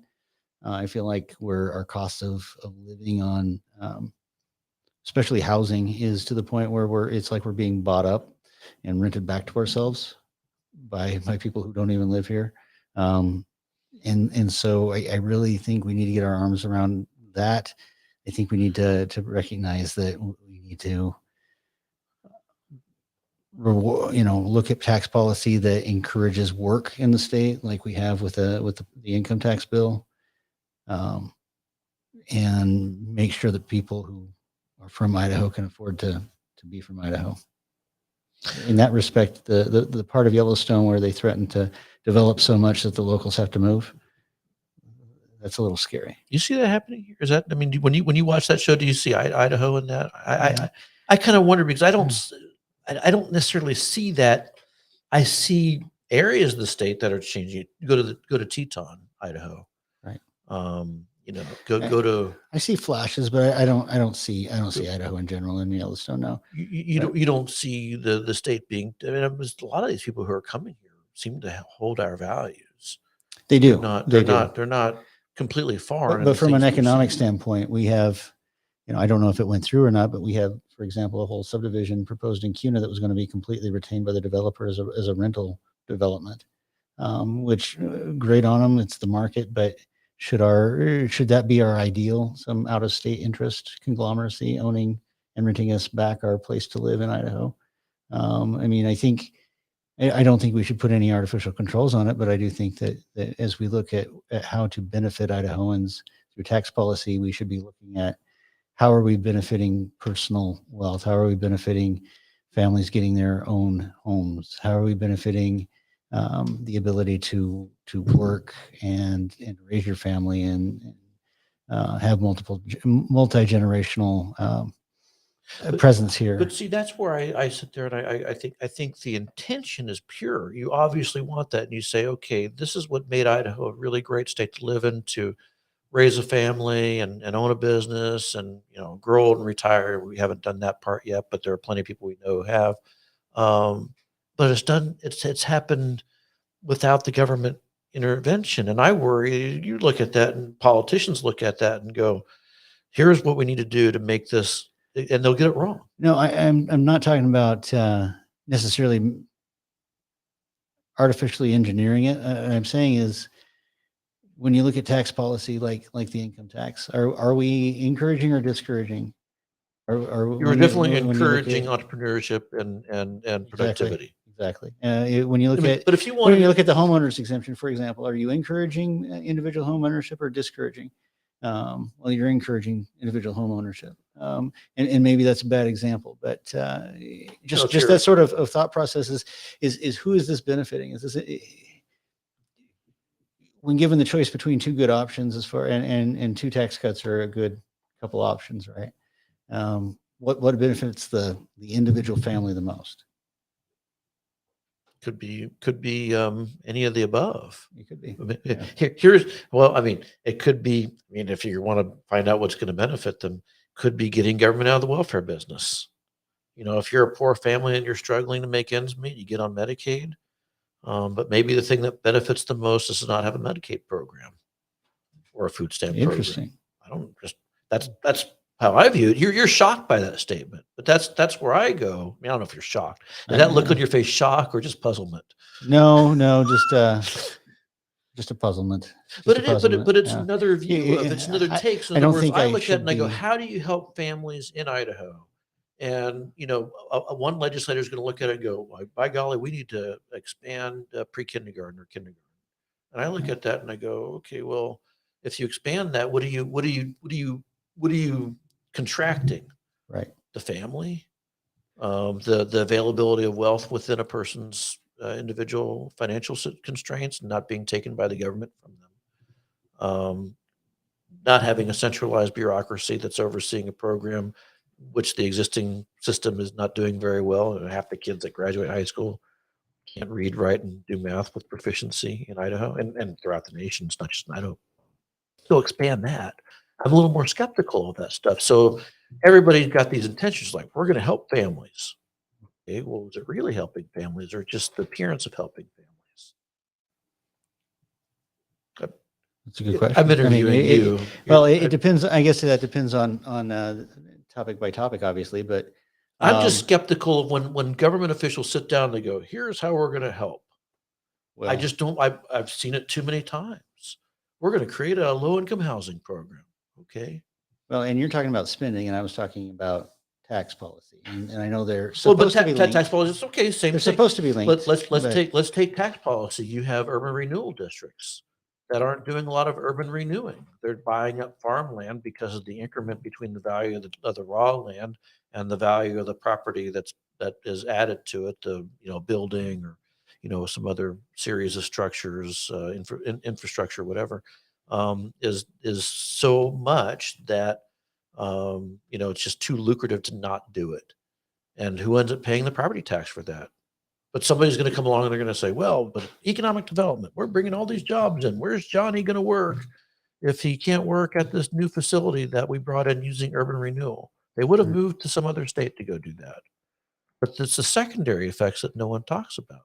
S2: I feel like our cost of living on, especially housing, is to the point where it's like we're being bought up and rented back to ourselves by people who don't even live here. And so I really think we need to get our arms around that. I think we need to recognize that we need to look at tax policy that encourages work in the state, like we have with the income tax bill, and make sure that people who are from Idaho can afford to be from Idaho. In that respect, the part of Yellowstone where they threaten to develop so much that the locals have to move, that's a little scary.
S1: You see that happening here? Is that, I mean, when you watch that show, do you see Idaho in that? I kind of wonder because I don't necessarily see that. I see areas of the state that are changing. Go to Teton, Idaho.
S2: Right.
S1: Go to.
S2: I see flashes, but I don't see Idaho in general in Yellowstone. No.
S1: You don't see the state being. I mean, a lot of these people who are coming here seem to hold our values.
S2: They do.
S1: They're not completely foreign.
S2: But from an economic standpoint, we have, I don't know if it went through or not, but we have, for example, a whole subdivision proposed in Cuna that was going to be completely retained by the developer as a rental development, which great on them. It's the market, but should that be our ideal? Some out of state interest conglomeracy owning and renting us back our place to live in Idaho. I mean, I don't think we should put any artificial controls on it, but I do think that as we look at how to benefit Idahoans through tax policy, we should be looking at how are we benefiting personal wealth? How are we benefiting families getting their own homes? How are we benefiting the ability to work and raise your family and have multi-generational presence here?
S1: But see, that's where I sit there and I think the intention is pure. You obviously want that, and you say, okay, this is what made Idaho a really great state to live in, to raise a family and own a business and grow old and retire. We haven't done that part yet, but there are plenty of people we know who have. But it's happened without the government intervention, and I worry. You look at that, and politicians look at that and go, "Here's what we need to do to make this," and they'll get it wrong.
S2: No, I'm not talking about necessarily artificially engineering it. What I'm saying is, when you look at tax policy, like the income tax, are we encouraging or discouraging?
S1: You're definitely encouraging entrepreneurship and productivity.
S2: Exactly. When you look at,
S1: but if you want,
S2: when you look at the homeowners exemption, for example, are you encouraging individual home ownership or discouraging? Well, you're encouraging individual home ownership, and maybe that's a bad example, but just that sort of thought process is who is this benefiting? Is this when given the choice between two good options and two tax cuts are a good couple options, right? What benefits the individual family the most?
S1: Could be any of the above.
S2: It could be.
S1: It could be. I mean, if you want to find out what's going to benefit them, could be getting government out of the welfare business. If you're a poor family and you're struggling to make ends meet, you get on Medicaid. But maybe the thing that benefits the most is to not have a Medicaid program or a food stamp
S2: Interesting.
S1: program. I don't just, that's how I view it. You're shocked by that statement, but that's where I go. I mean, I don't know if you're shocked. Is that look on your face shock or just puzzlement?
S2: No, just a puzzlement.
S1: But
S2: Just a
S1: it is, but it's
S2: yeah.
S1: another view of it's another take. So in
S2: I
S1: other
S2: don't
S1: words,
S2: think
S1: I
S2: I
S1: look at it
S2: should
S1: and I go,
S2: be.
S1: how do you help families in Idaho? And one legislator is going to look at it and go, "Why, by golly, we need to expand pre-kindergarten or kindergarten." And I look
S2: Yeah.
S1: at that and I go, okay, well, if you expand that, what are you contracting?
S2: Right.
S1: The family, the availability of wealth within a person's individual financial constraints, not being taken by the government from them, not having a centralized bureaucracy that's overseeing a program, which the existing system is not doing very well. And half the kids that graduate high school can't read, write, and do math with proficiency in Idaho and throughout the nation. It's not just in Idaho. So expand that. I'm a little more skeptical of that stuff. So everybody's got these intentions like, we're going to help families. Okay, well, is it really helping families or just the appearance of helping families?
S2: That's a good question.
S1: I'm interviewing you.
S2: Well, it depends. I guess that depends on topic by topic, obviously. But
S1: I'm just skeptical of when government officials sit down and they go, here's how we're going to help.
S2: well,
S1: I just don't, I've seen it too many times. We're going to create a low income housing program. Okay.
S2: well, and you're talking about spending, and I was talking about tax policy, and I know they're
S1: Well, but
S2: supposed to be linked.
S1: tax policy, it's okay. Same
S2: They're
S1: thing.
S2: supposed to be linked.
S1: Let's take tax policy. You have urban renewal districts that aren't doing a lot of urban renewing. They're buying up farmland because of the increment between the value of the raw land and the value of the property that is added to it, the building or some other series of structures, infrastructure, whatever, is so much that it's just too lucrative to not do it. And who ends up paying the property tax for that? But somebody's going to come along and they're going to say, well, but economic development, we're bringing all these jobs in. Where's Johnny going to work if he can't work at this new facility that we brought in using urban renewal? They would have
S2: Right.
S1: moved to some other state to go do that. But it's the secondary effects that no one talks about.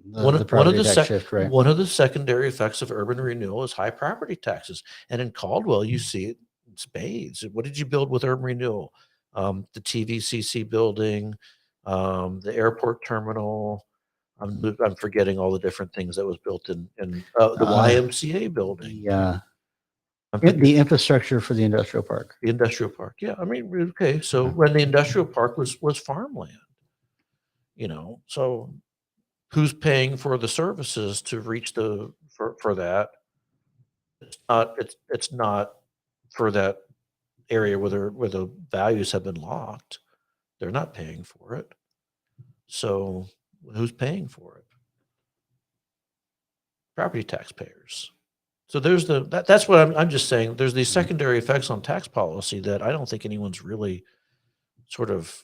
S2: The property tax shift, right?
S1: One of the secondary effects of urban renewal is high property taxes. And in Caldwell, you see it in spades. What did you build with urban renewal? The TVCC building, the airport terminal. I'm forgetting all the different things that was built in the YMCA building.
S2: The infrastructure for the industrial park.
S1: The industrial park. Yeah. I mean, okay. So when the industrial park was farmland, so who's paying for the services to reach for that? It's not for that area where the values have been locked. They're not paying for it. So who's paying for it? Property taxpayers. So there's that's what I'm just saying. There's these secondary effects on tax policy that I don't think anyone's really sort of.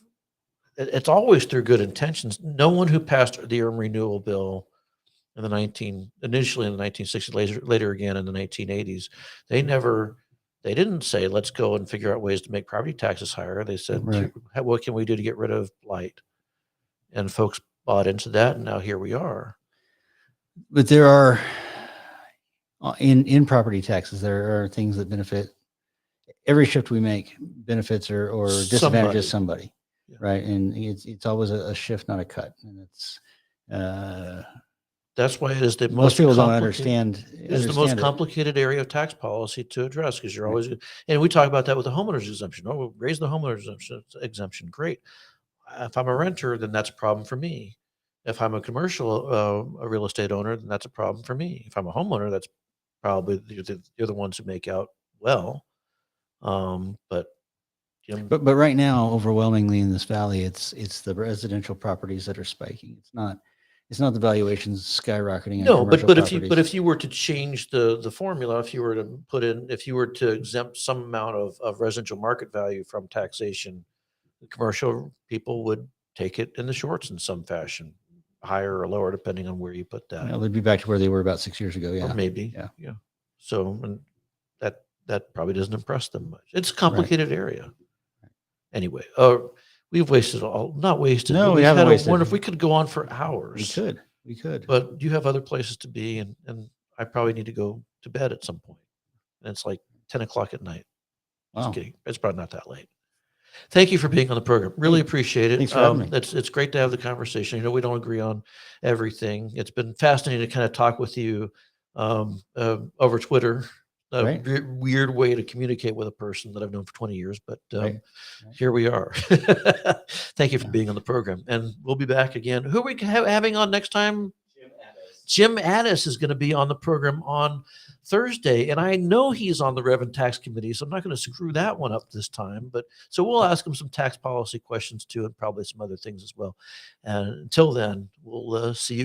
S1: It's always through good intentions. No one who passed the urban renewal bill initially in the 1960s, later again in the 1980s, they didn't say, let's go and figure out ways to make property taxes higher. They said,
S2: Right.
S1: what can we do to get rid of blight? And folks bought into that, and now here we are.
S2: But there are in property taxes, there are things that benefit. Every shift we make benefits or disadvantages somebody. Yeah. Right. And it's always a shift, not a cut. And it's
S1: that's why it is the
S2: most people don't understand.
S1: It's the most complicated area of tax policy to address because you're always, and we talk about that with the homeowners exemption. Oh, we'll raise the homeowners exemption. Great. If I'm a renter, then that's a problem for me. If I'm a commercial a real estate owner, then that's a problem for me. If I'm a homeowner, that's probably you're the ones who make out well. But
S2: right now, overwhelmingly in this valley, it's the residential properties that are spiking. It's not the valuations skyrocketing.
S1: No, but if you were to change the formula, if you were to exempt some amount of residential market value from taxation, the commercial people would take it in the shorts in some fashion, higher or lower, depending on where you put that.
S2: They'd be back to where they were about 6 years ago. Yeah,
S1: or maybe. Yeah. So, and that probably doesn't impress them much. It's a complicated area. Anyway, we've wasted not wasted.
S2: No, we haven't wasted.
S1: I wonder if we could go on for hours.
S2: We could.
S1: But you have other places to be, and I probably need to go to bed at some point. And it's like 10 o'clock at night.
S2: Wow.
S1: kidding. It's probably not that late. Thank you for being on the program. Really appreciate it.
S2: Thanks for having me.
S1: It's great to have the conversation. We don't agree on everything. It's been fascinating to kind of talk with you over Twitter. A
S2: Right.
S1: weird way to communicate with a person that I've known for 20 years, but
S2: Right.
S1: here we are. Thank you for being on the program, and we'll be back again. Who are we having on next time? Jim Addis is going to be on the program on Thursday, and I know he's on the Rev and Tax Committee, so I'm not going to screw that one up this time. But so we'll ask him some tax policy questions too, and probably some other things as well. And until then, we'll see you.